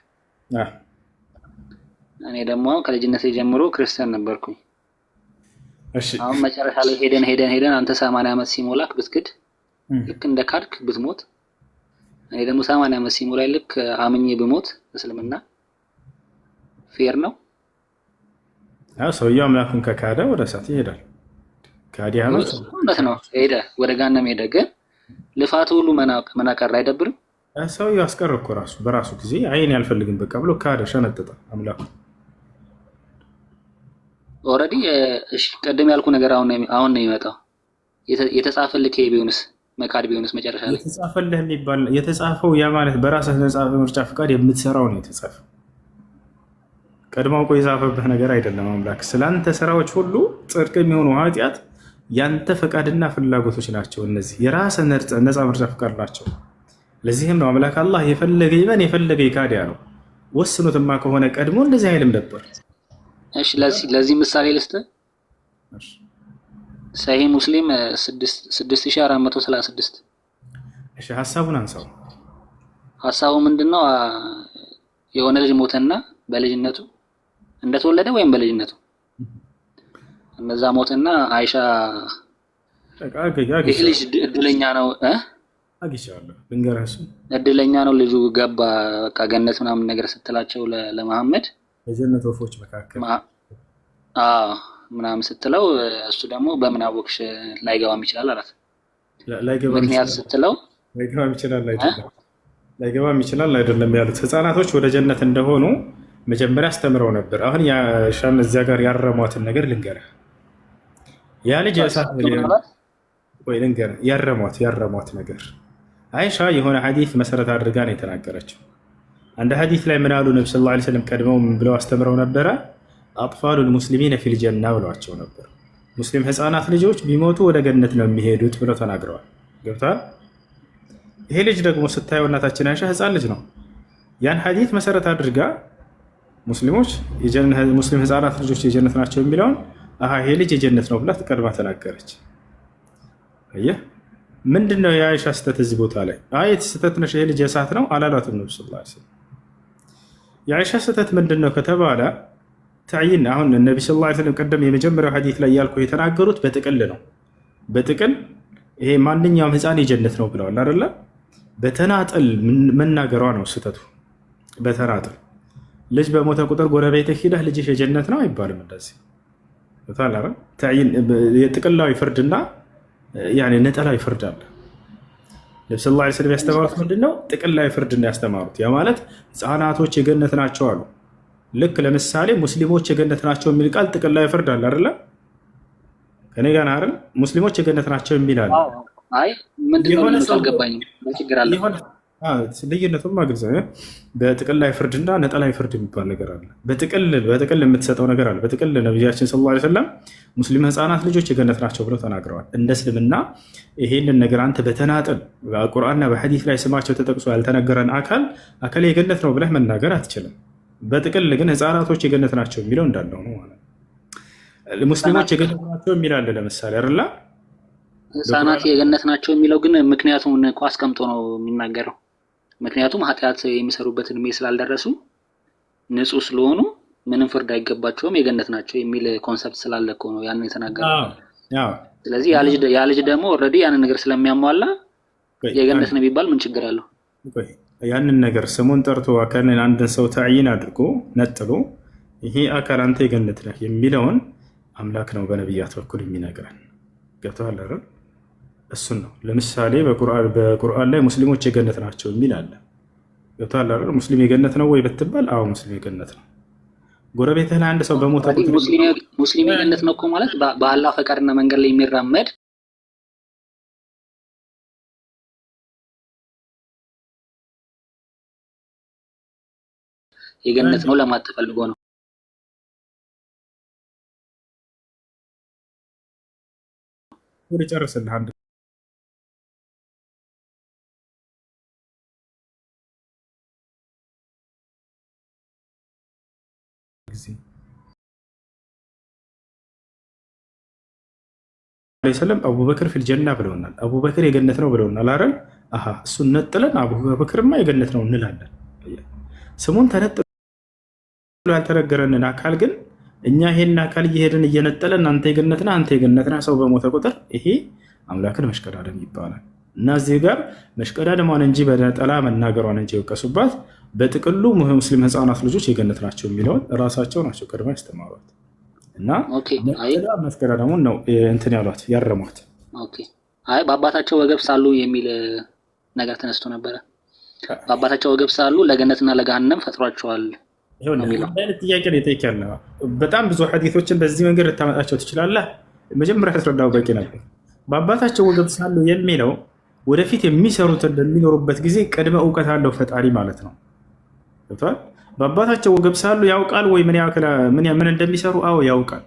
እኔ ደግሞ ከልጅነት ጀምሮ ክርስቲያን ነበርኩኝ። አሁን መጨረሻ ላይ ሄደን አንተ 80 ዓመት ሲሞላክ ብትክድ ልክ እንደ ካድክ ብትሞት፣ እኔ ደግሞ 80 ዓመት ሲሞላ ልክ አምኜ ብሞት እስልምና ፌር ነው? ሰውየው አምላኩን ከካደ ወደ እሳት ይሄዳል። ካዲያኖች ነው ሄደ ወደ ገሃነም ሄደ። ግን ልፋቱ ሁሉ መናቀር አይደብርም? ሰውየው አስቀረ እኮ ራሱ በራሱ ጊዜ አይን ያልፈልግም በቃ ብሎ ካደ፣ ሸነጠጠ አምላኩ። ኦልሬዲ እሺ፣ ቀደም ያልኩ ነገር አሁን ነው የሚመጣው። የተጻፈልህ ቢሆንስ መካድ ቢሆንስ መጨረሻ ላይ የተጻፈልህ የሚባል የተጻፈው ያ ማለት በራስህ ነፃ ምርጫ ፍቃድ የምትሰራው ነው የተጻፈው። ቀድሞ እኮ የጻፈብህ ነገር አይደለም። አምላክ ስላንተ ስራዎች ሁሉ ጽድቅ የሚሆኑ ኃጢአት ያንተ ፈቃድና ፍላጎቶች ናቸው። እነዚህ የራስህ ነፃ ምርጫ ፍቃድ ናቸው። ለዚህም ነው አምላክ አላህ የፈለገ ይመን የፈለገ ይካድ ያለው። ወስኖትማ ከሆነ ቀድሞ እንደዚህ አይልም ነበር። እሺ ለዚህ ምሳሌ ልስጥህ። ሰሂህ ሙስሊም 6436። እሺ ሐሳቡን አንሳው። ሐሳቡ ምንድነው? የሆነ ልጅ ሞተና በልጅነቱ እንደተወለደ ወይም በልጅነቱ እነዛ ሞተና አይሻ ልጅ እድለኛ ነው አግኝቻለሁ ልንገርህ፣ እድለኛ ነው ልጁ ገባ በቃ ገነት ምናምን ነገር ስትላቸው ለመሐመድ የጀነት ወፎች መካከል ምናምን ስትለው እሱ ደግሞ በምን አወቅሽ ላይገባም ይችላል አላት። ምክንያት ስትለው ላይገባም ይችላል አይደለም ያሉት ህፃናቶች ወደ ጀነት እንደሆኑ መጀመሪያ አስተምረው ነበር። አሁን ሻም እዚያ ጋር ያረሟትን ነገር ልንገርህ። ያ ልጅ ወይ ልንገርህ ያረሟት ነገር አይሻ የሆነ ሐዲስ መሰረት አድርጋ ነው የተናገረችው። አንድ ሐዲስ ላይ ምን አሉ? ነብዩ ሰለላሁ ዐለይሂ ወሰለም ቀድመው ምን ብለው አስተምረው ነበረ? አጥፋሉል ሙስሊሚን ፊል ጀና ብለዋቸው ነበር። ሙስሊም ህፃናት ልጆች ቢሞቱ ወደ ገነት ነው የሚሄዱት ብለው ተናግረዋል። ገብቷል? ይሄ ልጅ ደግሞ ስታየው እናታችን አይሻ ህፃን ልጅ ነው። ያን ሐዲት መሰረት አድርጋ ሙስሊም ህፃናት ልጆች የጀነት ናቸው የሚለውን ይሄ ልጅ የጀነት ነው ብላ ቀድማ ተናገረች። አየህ ምንድነው የአይሻ ስህተት እዚህ ቦታ ላይ? አየት ስህተት ነሽ ይሄ ልጅ የእሳት ነው አላሏትም ነብዩ ሰለላሁ ዐለይሂ ወሰለም። የአይሻ ስህተት ምንድነው ከተባለ ተዕይን አሁን ነብዩ ሰለላሁ ዐለይሂ ወሰለም ቀደም የመጀመሪያው ሐዲት ላይ ያልኩ የተናገሩት በጥቅል ነው። በጥቅል ይሄ ማንኛውም ህፃን የጀነት ነው ብለዋል አይደለ? በተናጠል መናገሯ ነው ስህተቱ። በተናጠል ልጅ በሞተ ቁጥር ጎረቤትህ ሂደህ ልጅሽ የጀነት ነው አይባልም። እንደዚህ የጥቅላዊ ፍርድና ነጠላዊ ፍርድ አለ። ነብዩ ሰለላሁ ዐለይሂ ወሰለም ያስተማሩት ምንድነው? ጥቅላዊ ፍርድና ያስተማሩት ያ ማለት ህፃናቶች የገነት ናቸው አሉ። ልክ ለምሳሌ ሙስሊሞች የገነት ናቸው የሚል ቃል ጥቅላዊ ፍርድ አለ አይደለ? ከኔ ጋር አይደል? ሙስሊሞች የገነት ናቸው የሚል አለ። አይ ምንድነው አልገባኝም። ችግር አለ ልዩነቱም ግልጽ ነው። በጥቅላዊ ፍርድና ነጠላዊ ፍርድ የሚባል ነገር አለ። በጥቅል የምትሰጠው ነገር አለ። በጥቅል ነቢያችን ሰለላሁ ዐለይሂ ወሰለም ሙስሊም ህፃናት ልጆች የገነት ናቸው ብለው ተናግረዋል። እንደ እስልምና ይሄንን ነገር አንተ በተናጠል በቁርአንና በሐዲስ ላይ ስማቸው ተጠቅሶ ያልተነገረን አካል የገነት ነው ብለህ መናገር አትችልም። በጥቅል ግን ህፃናቶች የገነት ናቸው የሚለው እንዳለው ነው ማለት ነው። ሙስሊሞች የገነት ናቸው የሚል አለ ለምሳሌ አይደለ? ህፃናት የገነት ናቸው የሚለው ግን ምክንያቱም እኮ አስቀምጦ ነው የሚናገረው። ምክንያቱም ኃጢአት የሚሰሩበትን እድሜ ስላልደረሱ ንጹህ ስለሆኑ ምንም ፍርድ አይገባቸውም የገነት ናቸው የሚል ኮንሰፕት ስላለ እኮ ነው ያንን የተናገረው። ስለዚህ ያ ልጅ ደግሞ ኦልሬዲ ያንን ነገር ስለሚያሟላ የገነት ነው ቢባል ምን ችግር አለው? ያንን ነገር ስሙን ጠርቶ አካልን አንድን ሰው ተዕይን አድርጎ ነጥሎ ይሄ አካል አንተ የገነት ነህ የሚለውን አምላክ ነው በነቢያት በኩል የሚነግረን። ገብቶሃል አይደል? እሱን ነው ለምሳሌ በቁርአን ላይ ሙስሊሞች የገነት ናቸው የሚል አለ። ገብቶሃል አይደል? ሙስሊም የገነት ነው ወይ ብትባል አዎ ሙስሊም የገነት ነው። ጎረቤትህ ላይ አንድ ሰው በሞተ ቁጥር ሙስሊም የገነት ነው እኮ ማለት በአላህ ፈቃድና መንገድ ላይ የሚራመድ የገነት ነው ለማለት ተፈልጎ ነው። ወደ ጨርስልህ አንድ ጊዜ ሰለም አቡበክር ፊል ጀና ብለውናል። አቡበክር የገነት ነው ብለውናል አይደል? እሱን ነጥለን አቡበክርማ የገነት ነው እንላለን። ስሙን ተነጥሎ ያልተነገረንን አካል ግን እኛ ይሄን አካል እየሄድን እየነጠለን አንተ የገነት ነህ አንተ የገነት ነህ ሰው በሞተ ቁጥር ይሄ አምላክን መሽቀዳደም ይባላል። እና እዚህ ጋር መሽቀዳደሟን እንጂ በነጠላ መናገሯን እንጂ የወቀሱባት በጥቅሉ ሙስሊም ህፃናት ልጆች የገነት ናቸው የሚለውን እራሳቸው ናቸው ቀድማ ያስተማሯት እና መስቀዳደሙን ነው እንትን ያሏት ያረሟት። አይ በአባታቸው ወገብ ሳሉ የሚል ነገር ተነስቶ ነበረ። በአባታቸው ወገብ ሳሉ ለገነትና ለገሃነም ፈጥሯቸዋል የሚለው ጥያቄ ነው የጠየቀው። በጣም ብዙ ሐዲሶችን በዚህ መንገድ ልታመጣቸው ትችላለህ። መጀመሪያ ያስረዳው በቂ ነበር። በአባታቸው ወገብ ሳሉ የሚለው ወደፊት የሚሰሩትን በሚኖሩበት ጊዜ ቅድመ እውቀት አለው ፈጣሪ ማለት ነው። በአባታቸው ወገብ ሳሉ ያውቃል ወይ ምን እንደሚሰሩ? አዎ ያውቃል።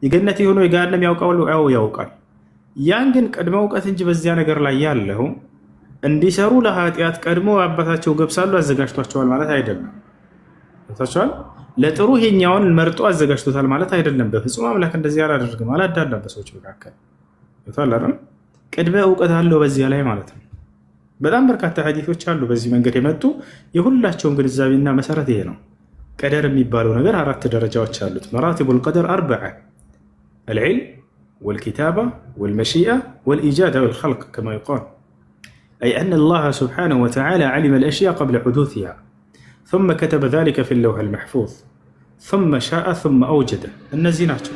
የገነት የሆነው የገሃነም ያውቃሉ? አዎ ያውቃል። ያን ግን ቅድመ እውቀት እንጂ በዚያ ነገር ላይ ያለው እንዲሰሩ ለኃጢአት ቀድሞ አባታቸው ወገብ ሳሉ አዘጋጅቷቸዋል ማለት አይደለም። ታቻል ለጥሩ ይሄኛውን መርጦ አዘጋጅቶታል ማለት አይደለም። በፍጹም አምላክ እንደዚህ አላደርግም አላዳላም በሰዎች መካከል ይታላል። ቅድመ እውቀት አለው በዚያ ላይ ማለት ነው። በጣም በርካታ ሐዲሶች አሉ በዚህ መንገድ የመጡ የሁላቸውም ግንዛቤና መሰረት ይሄ ነው። ቀደር የሚባለው ነገር 4 ደረጃዎች አሉት። መራቲቡል ቀደር 4 العلم والكتابة والمشيئة والإيجاد والخلق كما يقال، أي أن الله سبحانه وتعالى علم الأشياء قبل حدوثها ثم كتب ذلك في اللوح المحفوظ ثم شاء ثم أوجده እነዚህ ናቸው።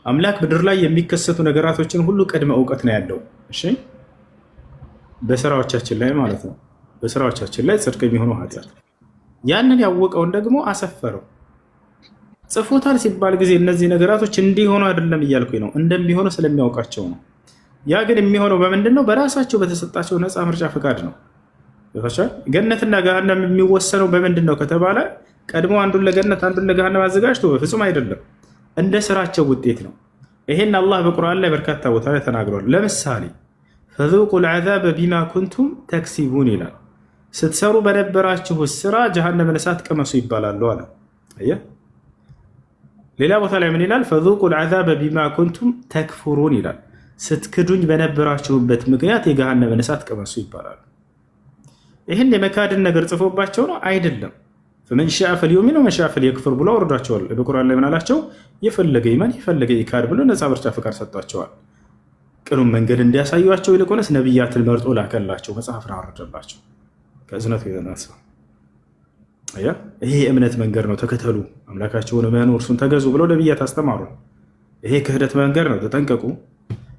አምላክ ምድር ላይ የሚከሰቱ ነገራቶችን ሁሉ ቀድመ እውቀት ነው ያለው። እሺ በስራዎቻችን ላይ ማለት ነው። በስራዎቻችን ላይ ጽድቅ የሚሆኑ ኃጢአት ያንን ያወቀውን ደግሞ አሰፈረው ጽፎታል ሲባል ጊዜ እነዚህ ነገራቶች እንዲሆኑ አይደለም እያልኩኝ ነው፣ እንደሚሆኑ ስለሚያውቃቸው ነው። ያ ግን የሚሆነው በምንድነው? በራሳቸው በተሰጣቸው ነፃ ምርጫ ፈቃድ ነው። ገነትና ገሃነም የሚወሰነው በምንድን ነው ከተባለ ቀድሞ አንዱን ለገነት አንዱን ለገሃነም አዘጋጅቶ በፍጹም አይደለም። እንደ ስራቸው ውጤት ነው። ይሄን አላህ በቁርአን ላይ በርካታ ቦታ ላይ ተናግሯል። ለምሳሌ ፈዙቁል ዐዛበ ቢማ ኩንቱም ተክሲቡን ይላል። ስትሰሩ በነበራችሁ ስራ ጀሃነምን እሳት ቅመሱ ይባላሉ አለ። አየህ። ሌላ ቦታ ላይ ምን ይላል? ፈዙቁል ዐዛበ ቢማ ኩንቱም ተክፉሩን ይላል። ስትክዱኝ በነበራችሁበት ምክንያት የገሃነምን እሳት ቅመሱ ይባላሉ። ይህን የመካድን ነገር ጽፎባቸው ነው አይደለም። ፈመን ሻአ ፈልዩሚን ወመን ሻአ ፈልየክፍር ብሎ አውርዷቸዋል። በቁርአን ላይ ምን አላቸው? የፈለገ ይመን የፈለገ ይካድ ብሎ ነፃ ምርጫ ፍቃድ ሰጥቷቸዋል። ቅኑን መንገድ እንዲያሳዩቸው ይልቁንስ ነቢያትን መርጦ ላከላቸው፣ መጽሐፍን አወረደላቸው ከእዝነቱ የተነሳ። ይሄ የእምነት መንገድ ነው፣ ተከተሉ፣ አምላካቸውን እመኑ፣ እርሱን ተገዙ ብለው ነቢያት አስተማሩ። ይሄ ክህደት መንገድ ነው፣ ተጠንቀቁ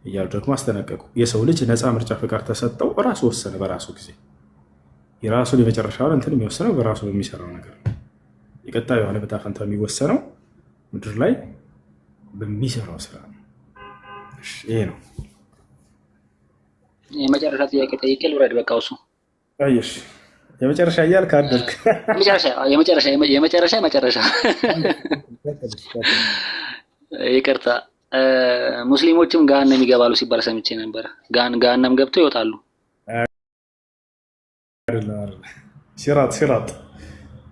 እያሉ ደግሞ አስጠነቀቁ። የሰው ልጅ ነፃ ምርጫ ፍቃድ ተሰጠው፣ ራሱ ወሰነ። በራሱ ጊዜ የራሱን የመጨረሻውን እንትን የሚወሰነው በራሱ በሚሰራው ነገር ነው። የቀጣዩ የሆነ ዕጣ ፈንታ የሚወሰነው ምድር ላይ በሚሰራው ስራ ነው። ይሄ ነው። የመጨረሻ ጥያቄ ጠይቄ ልውረድ። በቃ እሱ አየሽ፣ የመጨረሻ እያልክ አደርክ። የመጨረሻ ይቅርታ። ሙስሊሞችም ገሃነም ይገባሉ ሲባል ሰምቼ ነበር። ገሃነም ገብተው ይወጣሉ?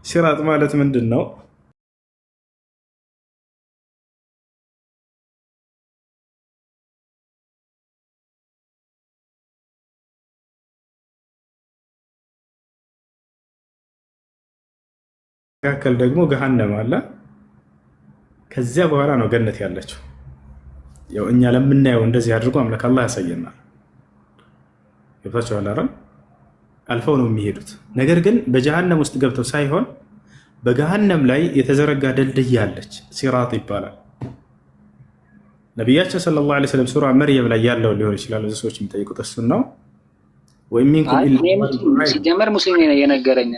ሲራጥ ማለት ምንድን ነው? መካከል ደግሞ ገሃነም አለ። ከዚያ በኋላ ነው ገነት ያለችው። ያው እኛ ለምናየው እንደዚህ አድርጎ አምላክ አላህ ያሳየናል። ገብታችኋል አይደል? አልፈው ነው የሚሄዱት። ነገር ግን በጀሃነም ውስጥ ገብተው ሳይሆን በገሃነም ላይ የተዘረጋ ድልድይ አለች፣ ሲራጥ ይባላል። ነቢያችን ሰለላሁ ዐለይሂ ወሰለም ሱራ መርየም ላይ ያለው ሊሆን ይችላል። ብዙ ሰዎች የሚጠይቁት እሱን ነው። ወይም ሚንኩም ሲጀመር ሙስሊም ነው የነገረኝ፣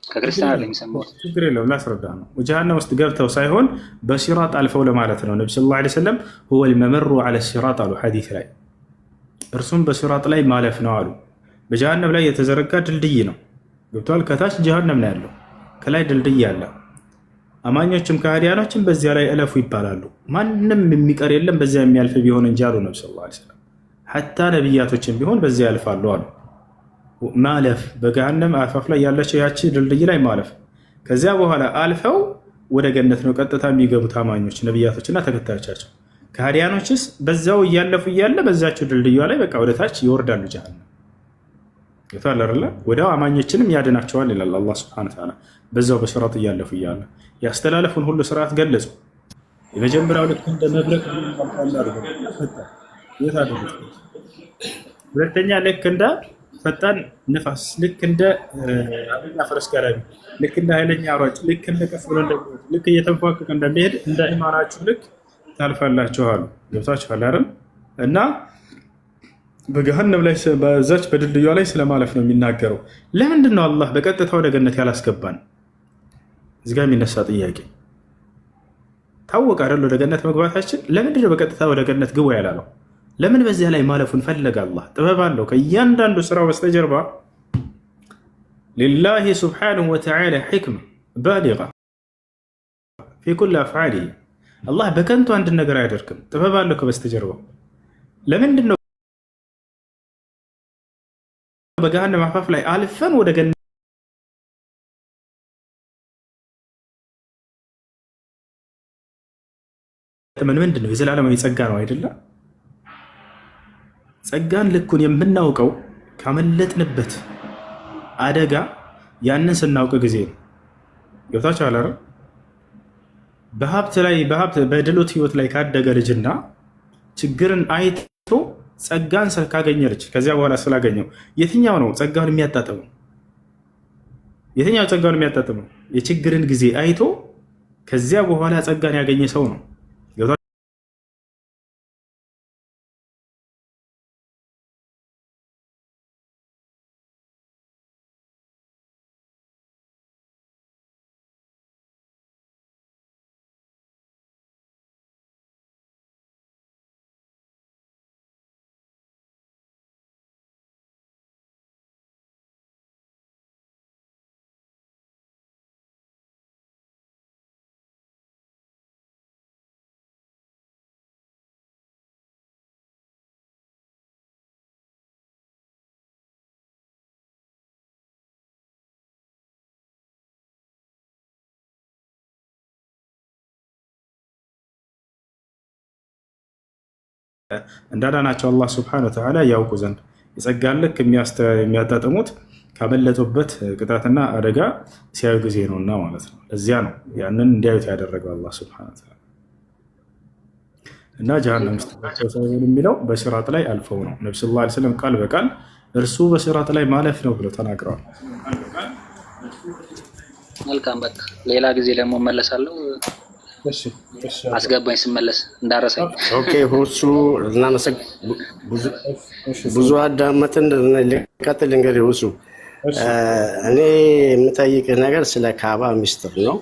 ከክርስቲያን አይደለም የሰማሁት። ችግር የለውም ላስረዳ ነው። ጀሃነም ውስጥ ገብተው ሳይሆን በሲራጥ አልፈው ለማለት ነው። ነቢ ሰለላሁ ዐለይሂ ወሰለም ሁወል መመሩ ዐለ ሲራጥ አሉ ሐዲስ ላይ፣ እርሱም በሲራጥ ላይ ማለፍ ነው አሉ። በጀሃነም ላይ የተዘረጋ ድልድይ ነው። ገብቷል። ከታች ጀሃነም ነው ያለው፣ ከላይ ድልድይ አለ። አማኞችም ከሃዲያኖችም በዚያ ላይ እለፉ ይባላሉ። ማንም የሚቀር የለም በዚያ የሚያልፍ ቢሆን እንጂ አሉ ነቢ ሰለላሁ ዐለይሂ ወሰለም። ሐታ ነቢያቶችም ቢሆን በዚያ ያልፋሉ አሉ። ማለፍ በገሃነም አፋፍ ላይ ያለችው ያቺ ድልድይ ላይ ማለፍ። ከዚያ በኋላ አልፈው ወደ ገነት ነው ቀጥታ የሚገቡት አማኞች፣ ነቢያቶችና ተከታዮቻቸው። ከሃዲያኖችስ በዛው እያለፉ እያለ በዛቸው ድልድዩ ላይ በቃ ወደ ታች ይወርዳሉ ጀሃነም። ይታለርላ ወዲያው አማኞችንም ያድናቸዋል ይላል አላህ ሱብሓነሁ ወተዓላ። በዛው በሲራጥ እያለፉ እያለ ያስተላለፉን ሁሉ ስርዓት ገለጹ። የመጀመሪያው ልክ እንደ መብረቅ ሁለተኛ ልክ እንደ ፈጣን ንፋስ፣ ልክ እንደ አብኛ ፈረስ ጋላቢ፣ ልክ እንደ ኃይለኛ ሯጭ፣ ልክ እንደ ቀስ ብሎ ልክ እየተንፏቀቀ እንደሚሄድ እንደ ኢማናችሁ ልክ ታልፋላችኋል። ገብታችኋል አይደል? እና በገሃነም ላይ በዛች በድልድዩ ላይ ስለማለፍ ነው የሚናገረው። ለምንድን ነው አላህ በቀጥታ ወደ ገነት ያላስገባን? እዚህ ጋር የሚነሳ ጥያቄ ታወቀ አይደል? ወደ ገነት መግባታችን ለምንድን ነው በቀጥታ ወደ ገነት ግቡ ያላለው? ለምን በዚያ ላይ ማለፉን ፈለገ? አላህ ጥበብ አለው። ከእያንዳንዱ ስራው በስተጀርባ ሊላሂ ሱብሓነሁ ወተዓላ ሕክማ ባሊጋ ፊ ኩሊ አፍዓሊሂ። አላህ በከንቱ አንድ ነገር አያደርግም፣ ጥበብ አለው ከበስተጀርባው። ለምንድን ነው በገሃነም አፋፍ ላይ አልፈን ወደ ገነት ምንድን ነው? የዘላለማዊ ጸጋ ነው አይደለም? ጸጋን ልኩን የምናውቀው ካመለጥንበት አደጋ ያንን ስናውቅ ጊዜ ነው። ገብታችኋል አይደል? በሀብት በድሎት ህይወት ላይ ካደገ ልጅና ችግርን አይቶ ጸጋን ካገኘ ልጅ ከዚያ በኋላ ስላገኘው የትኛው ነው ጸጋውን የሚያጣጥመው? የትኛው ጸጋውን የሚያጣጥመው? የችግርን ጊዜ አይቶ ከዚያ በኋላ ጸጋን ያገኘ ሰው ነው። እንዳዳናቸው አላህ ሱብሓነሁ ወተዓላ ያውቁ ዘንድ የጸጋን ልክ የሚያጣጥሙት ካመለጡበት ቅጣትና አደጋ ሲያዩ ጊዜ ነውና ማለት ነው። ለዚያ ነው ያንን እንዲያዩት ያደረገው አላህ ሱብሓነሁ ወተዓላ። እና ጀሃነም ውስጥ ሳይሆን የሚለው በሲራጥ ላይ አልፈው ነው። ነብዩ ሰለላሁ ዐለይሂ ወሰለም ቃል በቃል እርሱ በሲራጥ ላይ ማለፍ ነው ብለው ተናግረዋል። መልካም በቃ ሌላ ጊዜ ደግሞ እመለሳለሁ። አስገባኝ ስመለስ እንዳረሰኝ። ኦኬ ሁሱ እናመሰግ ብዙ አዳመጥን። ልቀጥል እንግዲህ ሁሱ እኔ የምጠይቅ ነገር ስለ ካባ ሚስጥር ነው።